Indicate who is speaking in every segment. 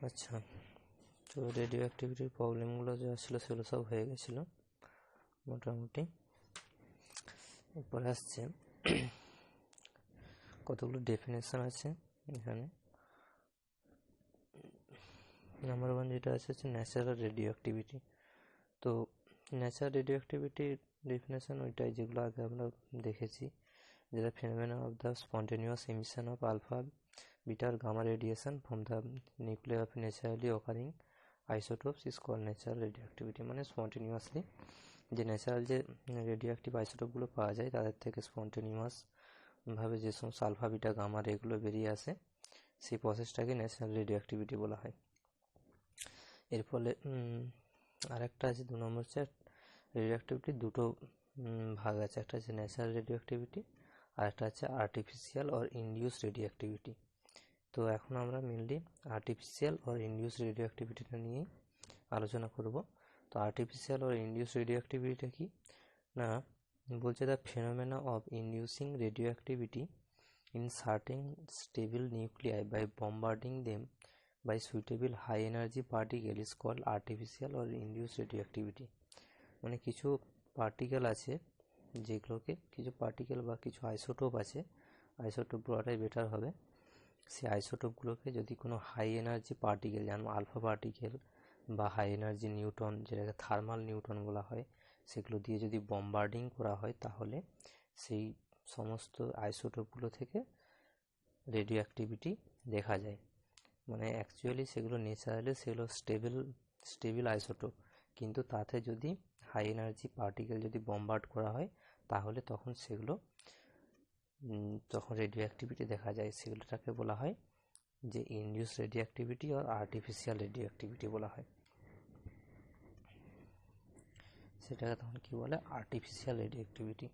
Speaker 1: আচ্ছা, তো রেডিও অ্যাক্টিভিটির প্রবলেমগুলো যা ছিল সেগুলো সব হয়ে গেছিলো মোটামুটি। এরপরে আসছে কতগুলো ডেফিনেশন আছে এখানে। নাম্বার 1 যেটা আছে হচ্ছে ন্যাচারাল রেডিও অ্যাক্টিভিটি। তো ন্যাচারাল রেডিও অ্যাক্টিভিটির ডেফিনেশন ওইটাই যেগুলো আগে আমরা দেখেছি, যেটা phenomena of the spontaneous emission of alpha beta আর gamma radiation from the nuclear of naturally occurring isotopes is called natural radioactivity. মানে স্পন্টেনিয়াসলি যে ন্যাচারাল যে রেডিও অ্যাক্টিভ আইসোটোপগুলো পাওয়া যায় তাদের থেকে স্পন্টেনিয়াসভাবে যে সমস্ত আলফা বিটা গামা এগুলো বেরিয়ে আসে, সেই প্রসেসটাকে ন্যাচারাল রেডিও অ্যাক্টিভিটি বলা হয়। এর ফলে আরেকটা আছে 2 নম্বর হচ্ছে রেডিও অ্যাক্টিভিটির দুটো ভাগ আছে, একটা হচ্ছে ন্যাচারাল রেডিও অ্যাক্টিভিটি আর একটা হচ্ছে artificial or induce radioactivity. তো এখন আমরা মেনলি আর্টিফিশিয়াল অর ইনডিউস রেডিও অ্যাক্টিভিটিটা নিয়েই আলোচনা করব। তো আর্টিফিশিয়াল অর ইনডিউস রেডিও অ্যাক্টিভিটিটা কি না, বলছে the phenomena of inducing radioactivity in certain stable nuclei by bombarding them by suitable high energy particle is called artificial or induced radioactivity। মানে কিছু পার্টিকেল আছে যেগুলোকে, কিছু পার্টিকেল বা কিছু আইসোটোপ আছে, আইসোটোপ বলাটাই বেটার হবে, সেই আইসোটোপগুলোকে যদি কোনো হাই এনার্জি পার্টিকেল, যেমন আলফা পার্টিকেল বা হাই এনার্জি নিউটন, যেটাকে থার্মাল নিউটন বলা হয়, সেগুলো দিয়ে যদি বম্বার্ডিং করা হয় তাহলে সেই সমস্ত আইসোটোপগুলো থেকে রেডিও অ্যাক্টিভিটি দেখা যায়। মানে অ্যাকচুয়ালি সেগুলো ন্যাচারালি সেগুলো স্টেবল আইসোটোপ, কিন্তু তাতে যদি হাই এনার্জি পার্টিকেল যদি বম্বার্ড করা হয় তাহলে তখন সেগুলো তখন রেডিও অ্যাক্টিভিটি দেখা যায়। সেগুলোটাকে বলা হয় যে ইনডিউস রেডিও অ্যাক্টিভিটি আর আর্টিফিশিয়াল রেডিও অ্যাক্টিভিটি বলা হয়। সেটাকে তখন কি বলে, artificial radio activity.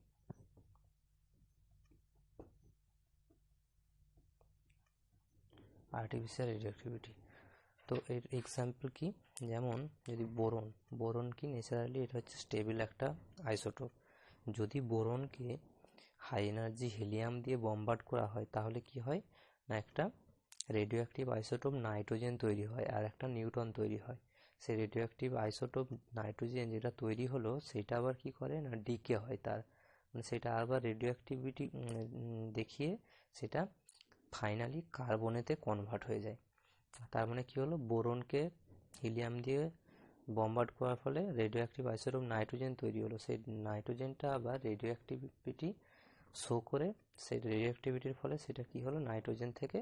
Speaker 1: Artificial radio activity, তো এর এক্সাম্পল কি, যেমন যদি বোরন কি ন্যাচারালি এটা হচ্ছে স্টেবল একটা আইসোটোপ, যদি বোরনকে হাই এনার্জি হিলিয়াম দিয়ে বম্বার্ড করা হয় তাহলে কি হয় না, একটা রেডিও অ্যাক্টিভ আইসোটোপ নাইট্রোজেন তৈরি হয় আর একটা নিউট্রন তৈরি হয়। সেই রেডিও অ্যাক্টিভ আইসোটোপ নাইট্রোজেন যেটা তৈরি হলো সেটা আবার কি করে না, ডিকে হয়, তার মানে সেটা আবার রেডিও অ্যাক্টিভিটি দেখিয়ে সেটা ফাইনালি কার্বনেতে কনভার্ট হয়ে যায়। তার মানে কি হলো, বোরনকে হিলিয়াম দিয়ে বম্বার্ড করার ফলে রেডিও অ্যাক্টিভ আইসোটোপ নাইট্রোজেন তৈরি হলো, সেই নাইট্রোজেনটা আবার রেডিও অ্যাক্টিভিটি শো করে, সেই রেডিও অ্যাক্টিভিটির ফলে সেটা কি হলো, নাইট্রোজেন থেকে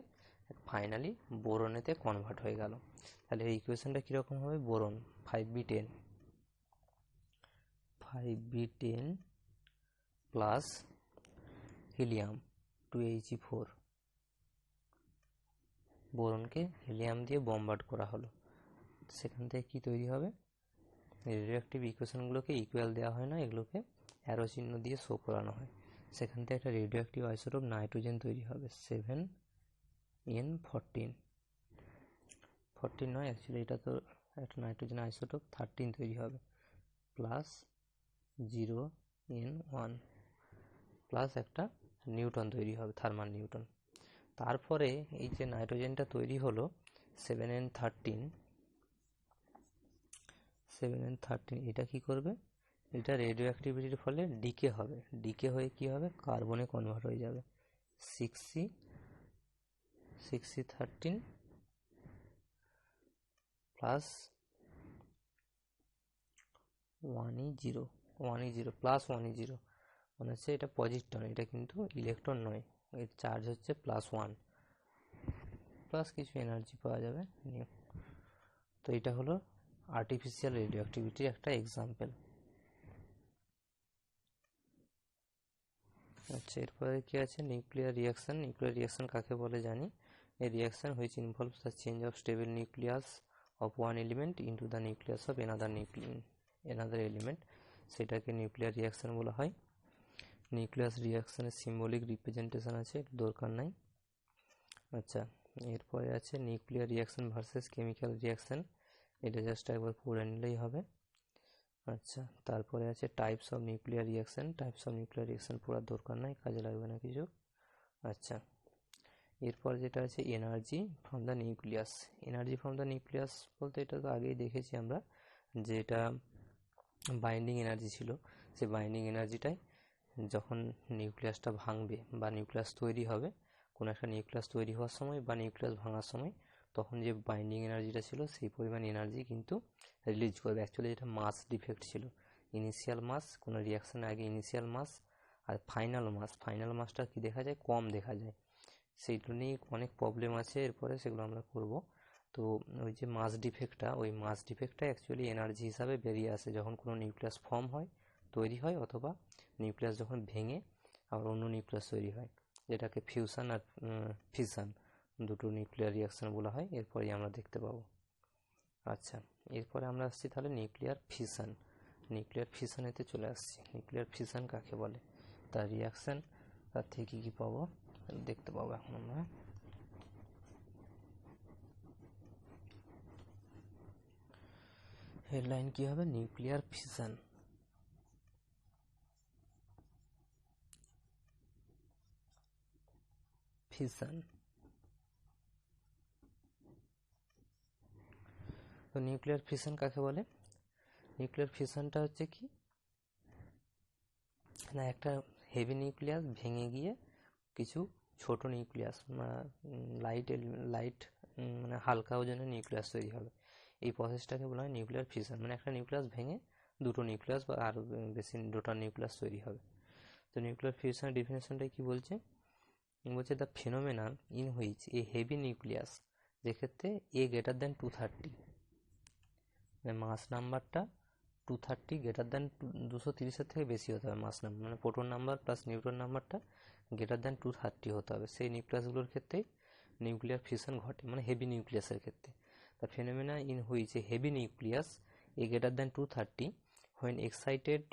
Speaker 1: ফাইনালি বোরনেতে কনভার্ট হয়ে গেল। তাহলে এই ইকুয়েশনটা কীরকম হবে, boron 5b10 plus helium 2He4, বোরনকে হিলিয়াম দিয়ে বম্বার্ড করা হলো, সেখান থেকে কি তৈরি হবে, রেডিওঅ্যাক্টিভ ইকুয়েশনগুলোকে ইকুয়াল দেওয়া হয় না, এগুলোকে অ্যারো চিহ্ন দিয়ে শো করানো হয়। সেখান থেকে একটা রেডিওঅ্যাক্টিভ আইসোটোপ নাইট্রোজেন তৈরি হবে 7n14 নয়, অ্যাকচুয়ালি এটা তো একটা নাইট্রোজেন আইসোটোপ 13 তৈরি হবে, প্লাস 0n1 প্লাস একটা নিউটন তৈরি হবে, থার্মাল নিউটন। তারপরে এই যে নাইট্রোজেনটা তৈরি হলো 7n13, এটা কি করবে, এটা রেডিও অ্যাক্টিভিটির ফলে ডিকে হবে, ডিকে হয়ে কি হবে, কার্বনে কনভার্ট হয়ে যাবে 6C13 plus 1E0 plus 1E0, মানে হচ্ছে এটা পজিট্রন, এটা কিন্তু ইলেকট্রন নয়, এর চার্জ হচ্ছে +1, প্লাস কিছু এনার্জি পাওয়া যাবে। তো এটা হলো আর্টিফিশিয়াল রেডিও অ্যাক্টিভিটির একটা এক্সাম্পল। আচ্ছা, এরপরে কি আছে, নিউক্লিয়ার রিয়াকশন। নিউক্লিয়ার রিয়াকশন কাকে বলে জানি, এই reaction which involves the change of stable nucleus of one element into the nucleus of another element, সেটাকে নিউক্লিয়ার রিয়াকশন বলা হয়। নিউক্লিয়াস রিয়াকশনের সিম্বলিক রিপ্রেজেন্টেশন আছে, দরকার নাই। আচ্ছা, এরপরে আছে nuclear reaction versus chemical reaction, এটা জাস্ট একবার পড়ে নিলেই হবে। আচ্ছা, তারপরে আছে types of nuclear reaction. Types of nuclear reaction পড়ার দরকার নাই, কাজে লাগবে না কিছু। আচ্ছা, এরপর যেটা আছে energy from the nucleus. Energy from the nucleus বলতে এটা তো আগেই দেখেছি আমরা, যে এটা বাইন্ডিং এনার্জি ছিল। সেই বাইন্ডিং এনার্জিটাই যখন নিউক্লিয়াসটা ভাঙবে বা নিউক্লিয়াস তৈরি হবে, কোনো একটা নিউক্লিয়াস তৈরি হওয়ার সময় বা নিউক্লিয়াস ভাঙার সময়, তখন যে বাইন্ডিং এনার্জিটা ছিল সেই পরিমাণ এনার্জি কিন্তু রিলিজ করবে। অ্যাকচুয়ালি এটা মাস ডিফেক্ট ছিল, ইনিশিয়াল মাস, কোনো রিয়াকশানের আগে ইনিশিয়াল মাস আর ফাইনাল মাসটা কি দেখা যায়, কম দেখা যায়। সেইগুলো নিয়ে অনেক প্রবলেম আছে, এরপরে সেগুলো আমরা করব। তো ওই যে মাস ডিফেক্টটা, ওই মাস ডিফেক্টটা অ্যাকচুয়ালি এনার্জি হিসাবে বেরিয়ে আসে যখন কোনো নিউক্লিয়াস ফর্ম হয়, তৈরি হয়, অথবা নিউক্লিয়াস যখন ভেঙে আবার অন্য নিউক্লিয়াস তৈরি হয়, যেটাকে ফিউশন আর ফিশন দুটো নিউক্লিয়ার রিয়াকশন বলা হয়, এরপরেই আমরা দেখতে পাবো। আচ্ছা, এরপরে আমরা আসছি তাহলে নিউক্লিয়ার ফিশন। নিউক্লিয়ার ফিশনেতে চলে আসছি। নিউক্লিয়ার ফিশন কাকে বলে, তার রিয়াকশন, তার থেকে কী কী পাবো দেখতে পাবো এখন আমরা। হেডলাইন কি হবে, নিউক্লিয়ার ফিশন। তো নিউক্লিয়ার ফিশন কাকে বলে? নিউক্লিয়ার ফিশনটা হচ্ছে কি না, একটা হেভি নিউক্লিয়াস ভেঙে গিয়ে কিছু ছোট নিউক্লিয়াস লাইট মানে হালকা ওজনের নিউক্লিয়াস তৈরি হবে। এই প্রসেসটাকে বলা হয় নিউক্লিয়ার ফিশন। মানে একটা নিউক্লিয়াস ভেঙে দুটো নিউক্লিয়াস বা আরও বেশি দুটো নিউক্লিয়াস তৈরি হবে। তো নিউক্লিয়ার ফিউশনের ডেফিনেশনটা কি বলছে, the ফিনোমেনন in which a heavy nucleus, যেক্ষেত্রে এ গ্রেটার দ্যান 230, মানে মাস নাম্বারটা 230 গ্রেটার দ্যান 230 থেকে বেশি হতে হবে। মাস নাম্বার মানে প্রোটন নাম্বার প্লাস নিউট্রন নাম্বারটা গ্রেটার দ্যান 230 হতে হবে। সেই নিউক্লিয়াসগুলোর ক্ষেত্রে নিউক্লিয়ার ফিউশন ঘটে, মানে হেভি নিউক্লিয়াসের ক্ষেত্রে। The phenomena in which a heavy nucleus a greater than 230 when excited,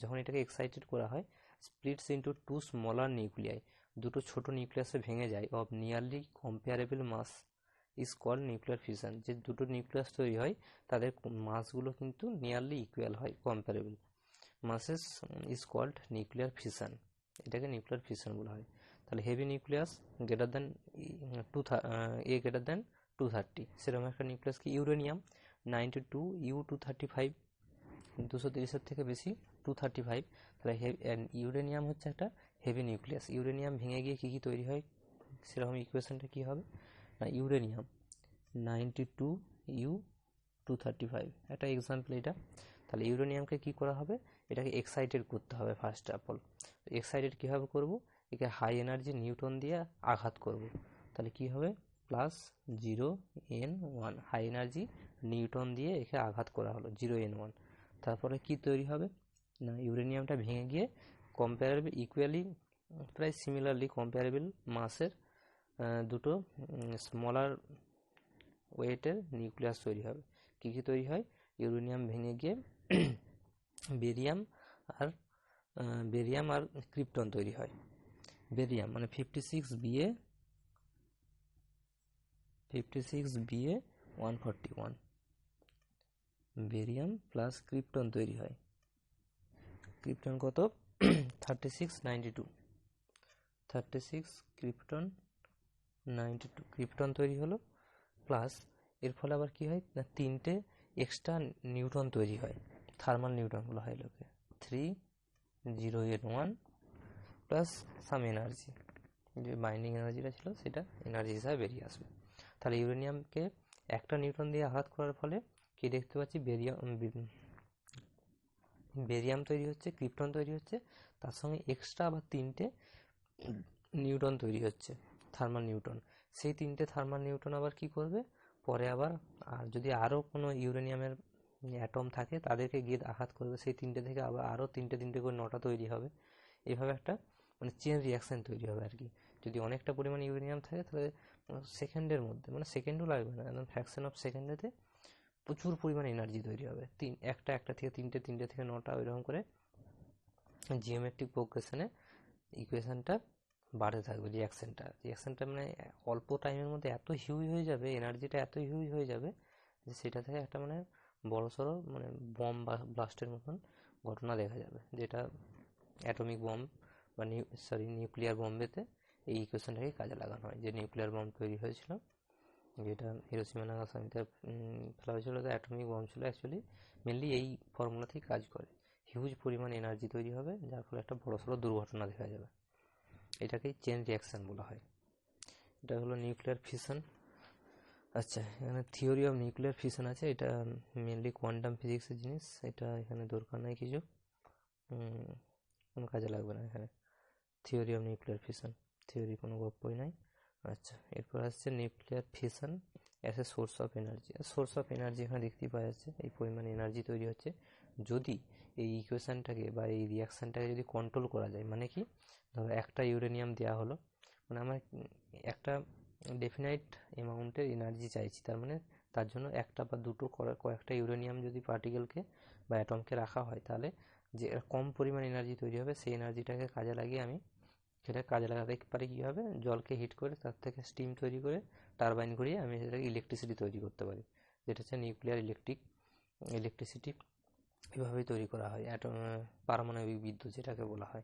Speaker 1: যখন এটাকে এক্সাইটেড করা হয়, splits into two smaller nuclei, দুটো ছোট নিউক্লিয়াসে ভেঙে যায়, of nearly comparable mass is called nuclear fusion. যে দুটো নিউক্লিয়াস তৈরি হয় তাদের মাসগুলো কিন্তু নিয়ারলি ইকুয়াল হয়, comparable masses is called nuclear fusion. এটাকে নিউক্লিয়ার ফিউশন বলা হয়। তাহলে heavy nucleus greater than greater than 230, সেরকম একটা নিউক্লিয়াস কি ইউরেনিয়াম 92 U235, 230 থেকে বেশি 235। তাহলে ইউরেনিয়াম হচ্ছে একটা হেভি নিউক্লিয়াস। ইউরেনিয়াম ভেঙে গিয়ে কী কী তৈরি হয়, সেরকম ইকুয়েশনটা কী হবে না, ইউরেনিয়াম 92 U235 একটা এক্সাম্পল এটা। তাহলে ইউরেনিয়ামকে কি করা হবে, এটাকে এক্সাইটেড করতে হবে ফার্স্ট অফ অল। এক্সাইটেড কীভাবে করব, একে হাই এনার্জি নিউটন দিয়ে আঘাত করব। তাহলে কি হবে, +0N1 হাই এনার্জি নিউটন দিয়ে একে আঘাত করা হলো, 0N1। তারপরে কি তৈরি হবে না, ইউরেনিয়ামটা ভেঙে গিয়ে কম্পারেবল ইকুয়ালি প্রায় সিমিলারলি কম্পারেবল মাসের দুটো স্মলার ওয়েটের নিউক্লিয়াস তৈরি হবে। কী কী তৈরি হয়, ইউরেনিয়াম ভেঙে গিয়ে বেরিয়াম আর ক্রিপ্টন তৈরি হয়। বেরিয়াম মানে 56Ba141, বেরিয়াম প্লাস ক্রিপ্টন তৈরি হয়। ক্রিপ্টন কত 36 ক্রিপ্টন 92 ক্রিপ্টন তৈরি হলো। প্লাস এর ফলে আবার কি হয় না, 3টে এক্সট্রা নিউটন তৈরি হয়, থার্মাল নিউটন বলা হয় লোকে। 30N1 প্লাস সাম এনার্জি, যে বাইন্ডিং এনার্জিটা ছিল সেটা এনার্জি হিসাবে বেরিয়ে আসবে। তাহলে ইউরেনিয়ামকে একটা নিউটন দিয়ে আঘাত করার ফলে কি দেখতে পাচ্ছি, বেরিয়াম তৈরি হচ্ছে, ক্রিপ্টন তৈরি হচ্ছে, তার সঙ্গে এক্সট্রা আবার 3টে নিউটন তৈরি হচ্ছে, থার্মাল নিউটন। সেই 3টে থার্মাল নিউটন আবার কি করবে, পরে আবার আর যদি আরও কোনো ইউরেনিয়ামের অ্যাটম থাকে তাদেরকে গিয়ে আঘাত করবে, সেই 3টে থেকে আবার আরও 3টে করে 9টা তৈরি হবে। এইভাবে একটা মানে চেন রিয়াকশান তৈরি হবে আর কি। যদি অনেকটা পরিমাণে ইউরেনিয়াম থাকে তাহলে সেকেন্ডের মধ্যে, মানে সেকেন্ডও লাগবে না, একদম ফ্র্যাকশন অফ সেকেন্ডেতে প্রচুর পরিমাণে এনার্জি তৈরি হবে। একটা থেকে 3টে থেকে 9টা ওইরকম করে জিওমেট্রিক প্রোগ্রেশনে ইকুয়েশনটা বাড়তে থাকবে। রিয়াকশানটা মানে অল্প টাইমের মধ্যে এত হিউজ হয়ে যাবে, এনার্জিটা এত হিউজ হয়ে যাবে যে সেটা থেকে একটা মানে বড়সড় মানে বম বা ব্লাস্টের মতন ঘটনা দেখা যাবে, যেটা অ্যাটমিক বম্ব বা নিউক্লিয়ার বম্বেতে এই ইকুয়েশনটাকে কাজে লাগানো হয়। যে নিউক্লিয়ার বম তৈরি হয়েছিল, যেটা হিরোশিমা নাগাসাকিতে ফেলা হয়েছিল, তো অ্যাটমিক বম ছিল অ্যাকচুয়ালি, মেনলি এই ফর্মুলাতেই কাজ করে। হিউজ পরিমাণ এনার্জি তৈরি হবে, যার ফলে একটা বড়সড় দুর্ঘটনা দেখা যাবে। এটাকেই চেন রিয়াকশান বলা হয়। এটা হলো নিউক্লিয়ার ফিশন। আচ্ছা, এখানে থিওরি অফ নিউক্লিয়ার ফিশন আছে, এটা মেনলি কোয়ান্টাম ফিজিক্সের জিনিস, এটা এখানে দরকার নাই কিছু, কোনো কাজে লাগবে না এখানে। Theory of nuclear fission, theory কোনো গল্পই নাই। আচ্ছা, এরপর আসছে nuclear fission as a source of energy. Source of energy এখানে দেখতেই পাওয়া যাচ্ছে, এই পরিমাণে এনার্জি তৈরি হচ্ছে যদি এই ইকুয়েশানটাকে বা এই রিয়াকশানটাকে যদি কন্ট্রোল করা যায়। মানে কি, ধরো একটা ইউরেনিয়াম দেওয়া হলো, মানে আমার একটা ডেফিনাইট অ্যামাউন্টের এনার্জি চাইছি, তার মানে তার জন্য একটা বা দুটো কয়েকটা ইউরেনিয়াম যদি পার্টিকেলকে বা অ্যাটমকে রাখা হয়, তাহলে যে কম পরিমাণ এনার্জি তৈরি হবে, সেই এনার্জিটাকে কাজে লাগিয়ে আমি সেটা কাজে লাগাতে পারি কীভাবে, জলকে হিট করে তার থেকে স্টিম তৈরি করে টারবাইন ঘুরিয়ে আমি সেটাকে ইলেকট্রিসিটি তৈরি করতে পারি, যেটা হচ্ছে নিউক্লিয়ার ইলেকট্রিসিটি। এভাবেই তৈরি করা হয় পারমাণবিক বিদ্যুৎ যেটাকে বলা হয়,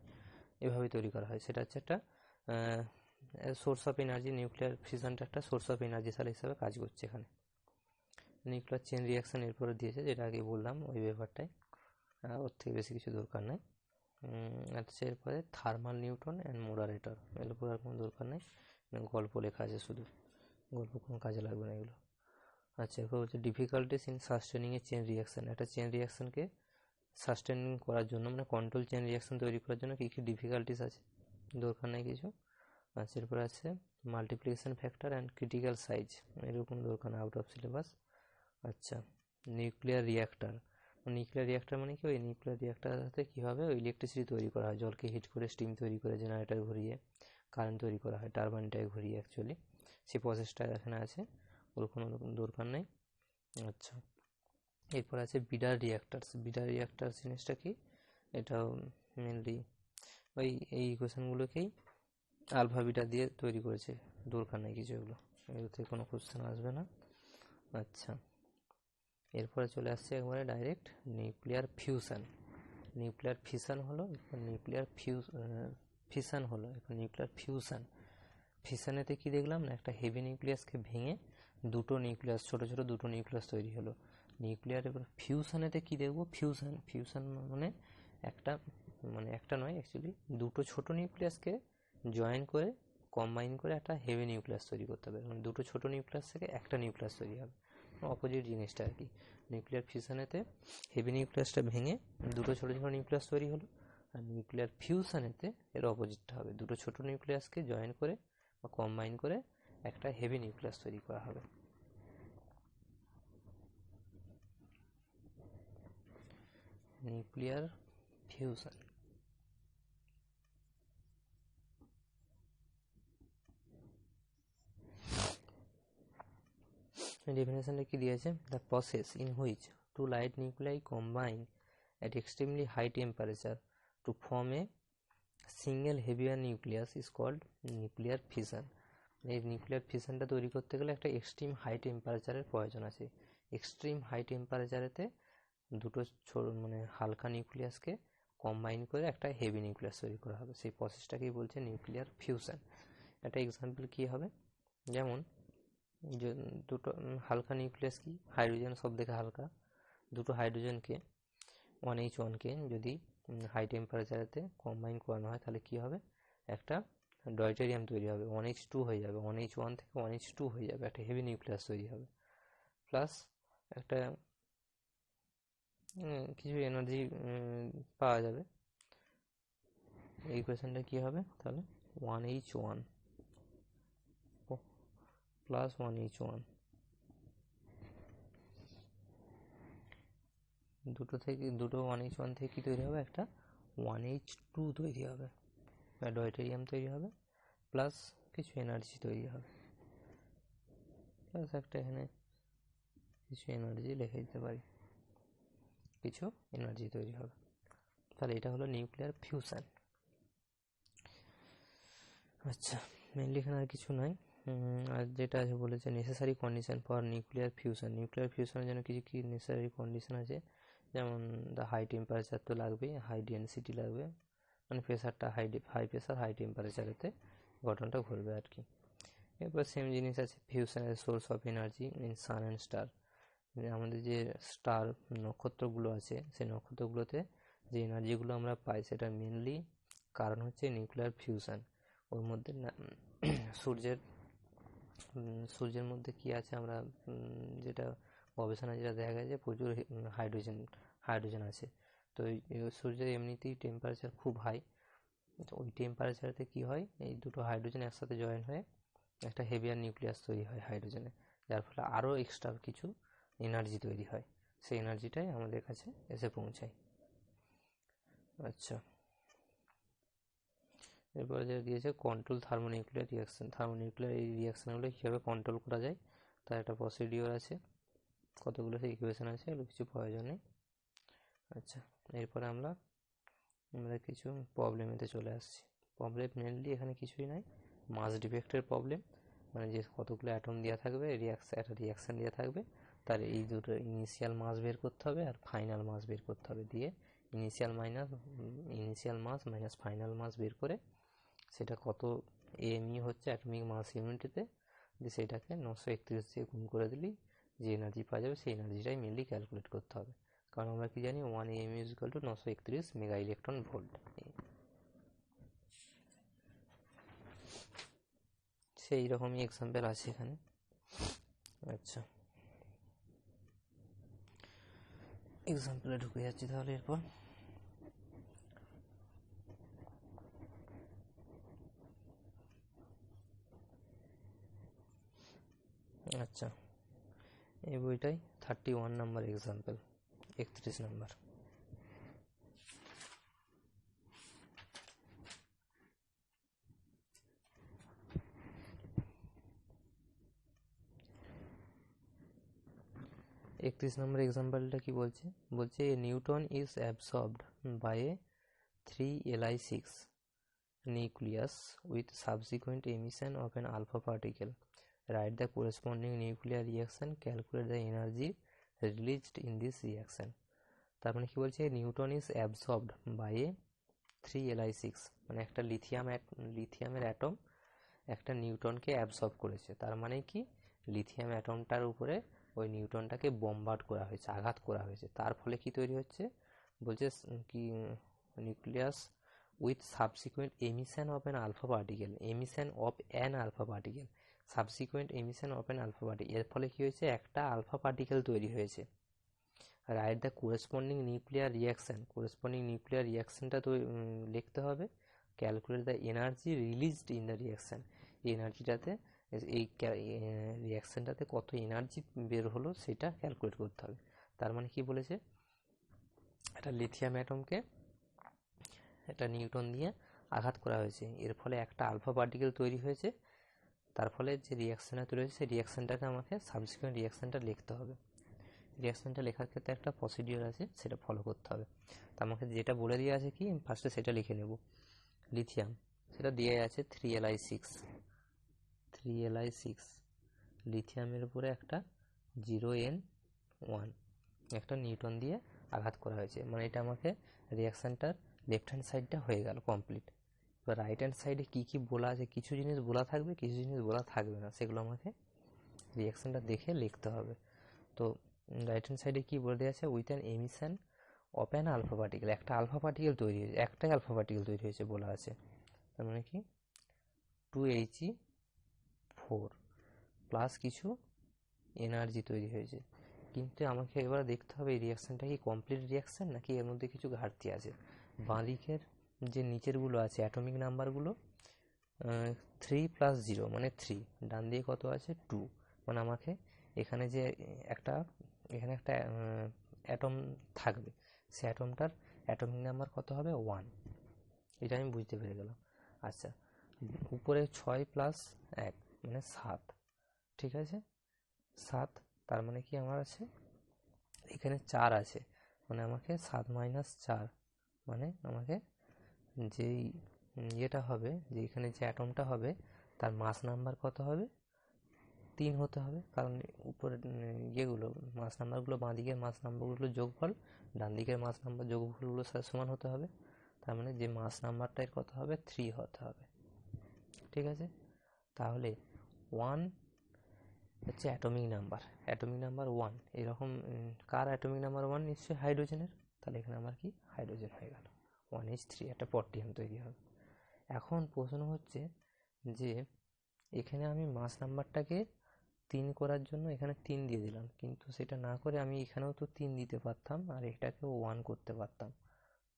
Speaker 1: এভাবেই তৈরি করা হয়। সেটা হচ্ছে একটা সোর্স অফ এনার্জি। নিউক্লিয়ার ফিশনটা একটা সোর্স অফ এনার্জি সাল হিসাবে কাজ করছে এখানে। নিউক্লিয়ার চেন রিয়াকশান এরপরে দিয়েছে, যেটা আগে বললাম ওই ব্যাপারটাই, ওর থেকে বেশি কিছু দরকার নেই। আচ্ছা, এরপরে থার্মাল নিউট্রন অ্যান্ড মডারেটর, এগুলো আর কোনো দরকার নেই, গল্প লেখা আছে শুধু, গল্প কোনো কাজে লাগবে না এগুলো। আচ্ছা, এরপর হচ্ছে difficulties in sustaining A chain reaction. একটা চেন রিয়াকশানকে সাস্টেনিং করার জন্য, মানে কন্ট্রোল চেন রিয়াকশান তৈরি করার জন্য কী কী ডিফিকাল্টিস আছে, দরকার নেই কিছু। আচ্ছা, এরপর আছে multiplication factor and critical size, এরকম দরকার না, আউট অফ সিলেবাস। আচ্ছা, নিউক্লিয়ার রিয়াক্টার মানে কি, ওই নিউক্লিয়ার রিয়াক্টারতে কীভাবে ওই ইলেকট্রিসিটি তৈরি করা হয়, জলকে হিট করে স্টিম তৈরি করে জেনারেটর ঘুরিয়ে কারেন্ট তৈরি করা হয়, টারবাইনটাকে ঘুরিয়ে অ্যাকচুয়ালি, সেই প্রসেসটা এখানে আছে, ওর কোনো দরকার নেই। আচ্ছা, এরপর আছে বিডার রিয়াক্টার্স জিনিসটা কি, এটাও মেনলি ওই এই ইকুয়েশনগুলোকেই আলফা বিটা দিয়ে তৈরি করেছে, দরকার নেই কিছু, এগুলোতে কোনো কোশ্চেন আসবে না। আচ্ছা, এরপরে চলে আসছে একবারে ডাইরেক্ট নিউক্লিয়ার ফিউশন হলো, নিউক্লিয়ার ফিউশনেতে কি দেখলাম না, একটা হেভি নিউক্লিয়াসকে ভেঙে ছোট ছোট দুটো নিউক্লিয়াস তৈরি হলো। নিউক্লিয়ার এবার ফিউশনেতে কি দেখবো, ফিউশন মানে একটা নয় অ্যাকচুয়ালি, দুটো ছোট নিউক্লিয়াসকে জয়েন করে কম্বাইন করে একটা হেভি নিউক্লিয়াস তৈরি করতে হবে, মানে দুটো ছোট নিউক্লিয়াস থেকে একটা নিউক্লিয়াস তৈরি হবে, অপোজিট জিনিসটা আর কি। নিউক্লিয়ার ফিউশনেতে হেভি নিউক্লিয়াসটা ভেঙে দুটো ছোটো ছোটো নিউক্লিয়াস তৈরি হলো, আর নিউক্লিয়ার ফিউশনেতে এর অপোজিটটা হবে, দুটো ছোটো নিউক্লিয়াসকে জয়েন করে বা কম্বাইন করে একটা হেভি নিউক্লিয়াস তৈরি করা হবে। Nuclear fusion. ডেফিনেশনটা কি দিয়েছে, the process in which two light nuclei combine at extremely high temperature to form a single heavier nucleus is called nuclear fission. এই নিউক্লিয়ার ফিশনটা তৈরি করতে গেলে একটা এক্সট্রিম হাই টেম্পারেচারের প্রয়োজন আছে। এক্সট্রিম হাই টেম্পারেচারেতে দুটো মানে হালকা নিউক্লিয়াসকে কম্বাইন করে একটা হেভি নিউক্লিয়াস তৈরি করা হবে, সেই প্রসেসটাকেই বলছে নিউক্লিয়ার ফিউশন। একটা এক্সাম্পল কী হবে, যেমন দুটো হালকা নিউক্লিয়াস কি, হাইড্রোজেন সব থেকে হালকা, দুটো হাইড্রোজেনকে 1H1কে যদি হাই টেম্পারেচারেতে কম্বাইন করানো হয়, তাহলে কি হবে, একটা ডয়টেরিয়াম তৈরি হবে, 1H2 হয়ে যাবে, 1H1 থেকে 1H2 হয়ে যাবে, একটা হেভি নিউক্লিয়াস তৈরি হবে, প্লাস একটা কিছু এনার্জি পাওয়া যাবে। এই ইকুয়েশনটা কি হবে তাহলে, 1H1 প্লাস 1H1, দুটো 1H1 থেকে কি তৈরি হবে, একটা 1H2 তৈরি হবে, ডয়টেরিয়াম তৈরি হবে, প্লাস কিছু এনার্জি তৈরি হবে, প্লাস একটা এখানে কিছু এনার্জি লিখে দিতে পারি, কিছু এনার্জি তৈরি হবে। তাহলে এটা হলো নিউক্লিয়ার ফিউশন। আচ্ছা, মেনলি এখানে আর কিছু নয়, আর যেটা আছে বলেছে নেসেসারি কন্ডিশন ফর নিউক্লিয়ার ফিউশনের জন্য কিছু কি নেসেসারি কন্ডিশন আছে, যেমন হাই টেম্পারেচার তো লাগবেই, হাই ডেন্সিটি লাগবে, মানে প্রেশারটা হাই প্রেশার হাই টেম্পারেচারেতে ঘটনাটা ঘটবে আর কি। এরপর সেম জিনিস আছে ফিউশনের source of energy in sun and star. আমাদের যে স্টার নক্ষত্রগুলো আছে সেই নক্ষত্রগুলোতে যে এনার্জিগুলো আমরা পাই সেটা মেনলি কারণ হচ্ছে নিউক্লিয়ার ফিউশন। ওর মধ্যে সূর্যের মধ্যে কি আছে আমরা যেটা গবেষণায় যেটা দেখা গেছে প্রচুর হাইড্রোজেন আছে। তো সূর্যের এমনিতেই টেম্পারেচার খুব হাই, তো ওই টেম্পারেচারেতে কি হয়, এই দুটো হাইড্রোজেন একসাথে জয়েন হয়ে একটা হেভিয়ার নিউক্লিয়াস তৈরি হয় হাইড্রোজেনে, যার ফলে আরও এক্সট্রা কিছু এনার্জি তৈরি হয়, সেই এনার্জিটাই আমাদের কাছে এসে পৌঁছায়। আচ্ছা, এরপরে যেটা দিয়েছে কন্ট্রোল থার্মোনিউক্লিয়ার রিয়াকশন। থার্মোনিউক্লিয়ার এই রিয়াকশানগুলো কীভাবে কন্ট্রোল করা যায় তার একটা প্রসিডিওর আছে, কতগুলো সেই ইকুয়েশন আছে, এগুলো কিছু প্রয়োজন নেই। আচ্ছা, এরপরে আমরা কিছু প্রবলেমেতে চলে আসছি। প্রবলেম মেনলি এখানে কিছুই নাই, মাস ডিফেক্টের প্রবলেম, মানে যে কতগুলো অ্যাটম দেওয়া থাকবে, একটা রিয়াকশান দেওয়া থাকবে, তার এই দুটো ইনিশিয়াল মাস বের করতে হবে আর ফাইনাল মাস বের করতে হবে, দিয়ে ইনিশিয়াল মাস মাইনাস ফাইনাল মাস বের করে সেটা কত এমই হচ্ছে অ্যাটমিক মাস ইউনিটিতে, দিয়ে সেটাকে 931 দিয়ে গুণ করে দিলেই যে এনার্জি পাওয়া যাবে সেই এনার্জিটাই মেনলি ক্যালকুলেট করতে হবে। কারণ আমরা কি জানি 1 AMU = 931 মেগা ইলেকট্রন ভোল্ট। সেই রকমই এক্সাম্পল আছে এখানে। আচ্ছা, এক্সাম্পলে ঢুকে যাচ্ছি তাহলে। এরপর আচ্ছা, এই বইটাই 31 নাম্বার এক্সাম্পল, 31 নাম্বার। নম্বর এক্সাম্পলটা কি বলছে, a neutron is absorbed by a 3Li6 nucleus with subsequent emission of an alpha particle. Write the corresponding nuclear reaction, calculate the energy released in this reaction. তার মানে কি বলছে, neutron is absorbed by a 3Li6, মানে একটা লিথিয়ামের atom একটা নিউটনকে absorb করেছে। তার মানে কি, লিথিয়াম অ্যাটমটার উপরে ওই নিউটনটাকে বম্বার্ড করা হয়েছে, আঘাত করা হয়েছে, তার ফলে কি তৈরি হচ্ছে বলছে কি, nucleus with subsequent emission of an alpha particle, subsequent emission of an alpha particle, এর ফলে কি হয়েছে, একটা আলফা পার্টিকেল তৈরি হয়েছে। রাইট দ্য কোরেসপন্ডিং নিউক্লিয়ার রিয়াকশনটা তো লিখতে হবে, calculate the energy released in the reaction, এই এনার্জিটাতে এই রিয়াকশনটাতে কত এনার্জি বের হলো সেটা ক্যালকুলেট করতে হবে। তার মানে কি বলেছে, একটা লিথিয়াম অ্যাটমকে একটা নিউটন দিয়ে আঘাত করা হয়েছে, এর ফলে একটা আলফা পার্টিকেল তৈরি হয়েছে, তার ফলে যে রিয়াকশনটা তৈরি হয়েছে সেই রিয়াকশনটাকে আমাকে সাবসিকুয়েন্ট রিয়াকশনটা লিখতে হবে। রিয়াকশনটা লেখার ক্ষেত্রে একটা প্রসিডিওর আছে, সেটা ফলো করতে হবে। তো আমাকে যেটা বলে দেওয়া আছে কি, ফার্স্টে সেটা লিখে নেব। লিথিয়াম সেটা দিয়ে আছে 3Li6, লিথিয়ামের উপরে একটা 0N1 একটা নিউটন দিয়ে আঘাত করা হয়েছে, মানে এটা আমাকে রিয়াকশানটার লেফট হ্যান্ড সাইডটা হয়ে গেল কমপ্লিট। এবার রাইট হ্যান্ড সাইডে কী কী বলা আছে, কিছু জিনিস বলা থাকবে, কিছু জিনিস বলা থাকবে না, সেগুলো আমাকে রিয়াকশানটা দেখে লিখতে হবে। তো রাইট হ্যান্ড সাইডে কী বলে দেওয়া আছে, with an emission of an alpha particle, একটা আলফা পার্টিকেল তৈরি হয়েছে, একটাই আলফা পার্টিকেল তৈরি হয়েছে বলা আছে, তার মানে কি 2He4 প্লাস কিছু এনার্জি তৈরি হয়েছে। কিন্তু আমাকে এবার দেখতে হবে এই রিয়াকশানটা কি কমপ্লিট রিয়াকশান নাকি এর মধ্যে কিছু ঘাটতি আছে। বাঁ দিকের যে নিচেরগুলো আছে অ্যাটমিক নাম্বারগুলো 3 + 0 মানে 3, ডান দিকে কত আছে 2, মানে আমাকে এখানে যে একটা অ্যাটম থাকবে, সে অ্যাটমটার অ্যাটমিক নাম্বার কত হবে 1, এটা আমি বুঝতে পেরে গেলাম। আচ্ছা, উপরে 6 + 1 মানে 7, ঠিক আছে 7, তার মানে কি আমার আছে এখানে 4 আছে, মানে আমাকে 7 - 4, মানে আমাকে যেই ইয়েটা হবে, যে এখানে যে অ্যাটমটা হবে তার মাস নাম্বার কত হবে 3 হতে হবে, কারণ উপরে ইয়েগুলো মাস নাম্বারগুলো বাঁ দিকের মাস নাম্বারগুলো যোগফল ডান দিকের মাস নাম্বার যোগফলগুলোর সাথে সমান হতে হবে, তার মানে যে মাস নাম্বারটার কত হবে 3 হতে হবে। ঠিক আছে, তাহলে 1 হচ্ছে অ্যাটমিক নাম্বার 1, এরকম কার অ্যাটমিক নাম্বার 1? নিশ্চয়ই হাইড্রোজেনের। তাহলে এখানে আমার কি হাইড্রোজেন হয়ে গেল, 1H3 একটা পটাশিয়াম তৈরি হবে। এখন প্রশ্ন হচ্ছে যে এখানে আমি মাস নাম্বারটাকে 3 করার জন্য এখানে 3 দিয়ে দিলাম, কিন্তু সেটা না করে আমি এখানেও তো 3 দিতে পারতাম আর এটাকেও 1 করতে পারতাম,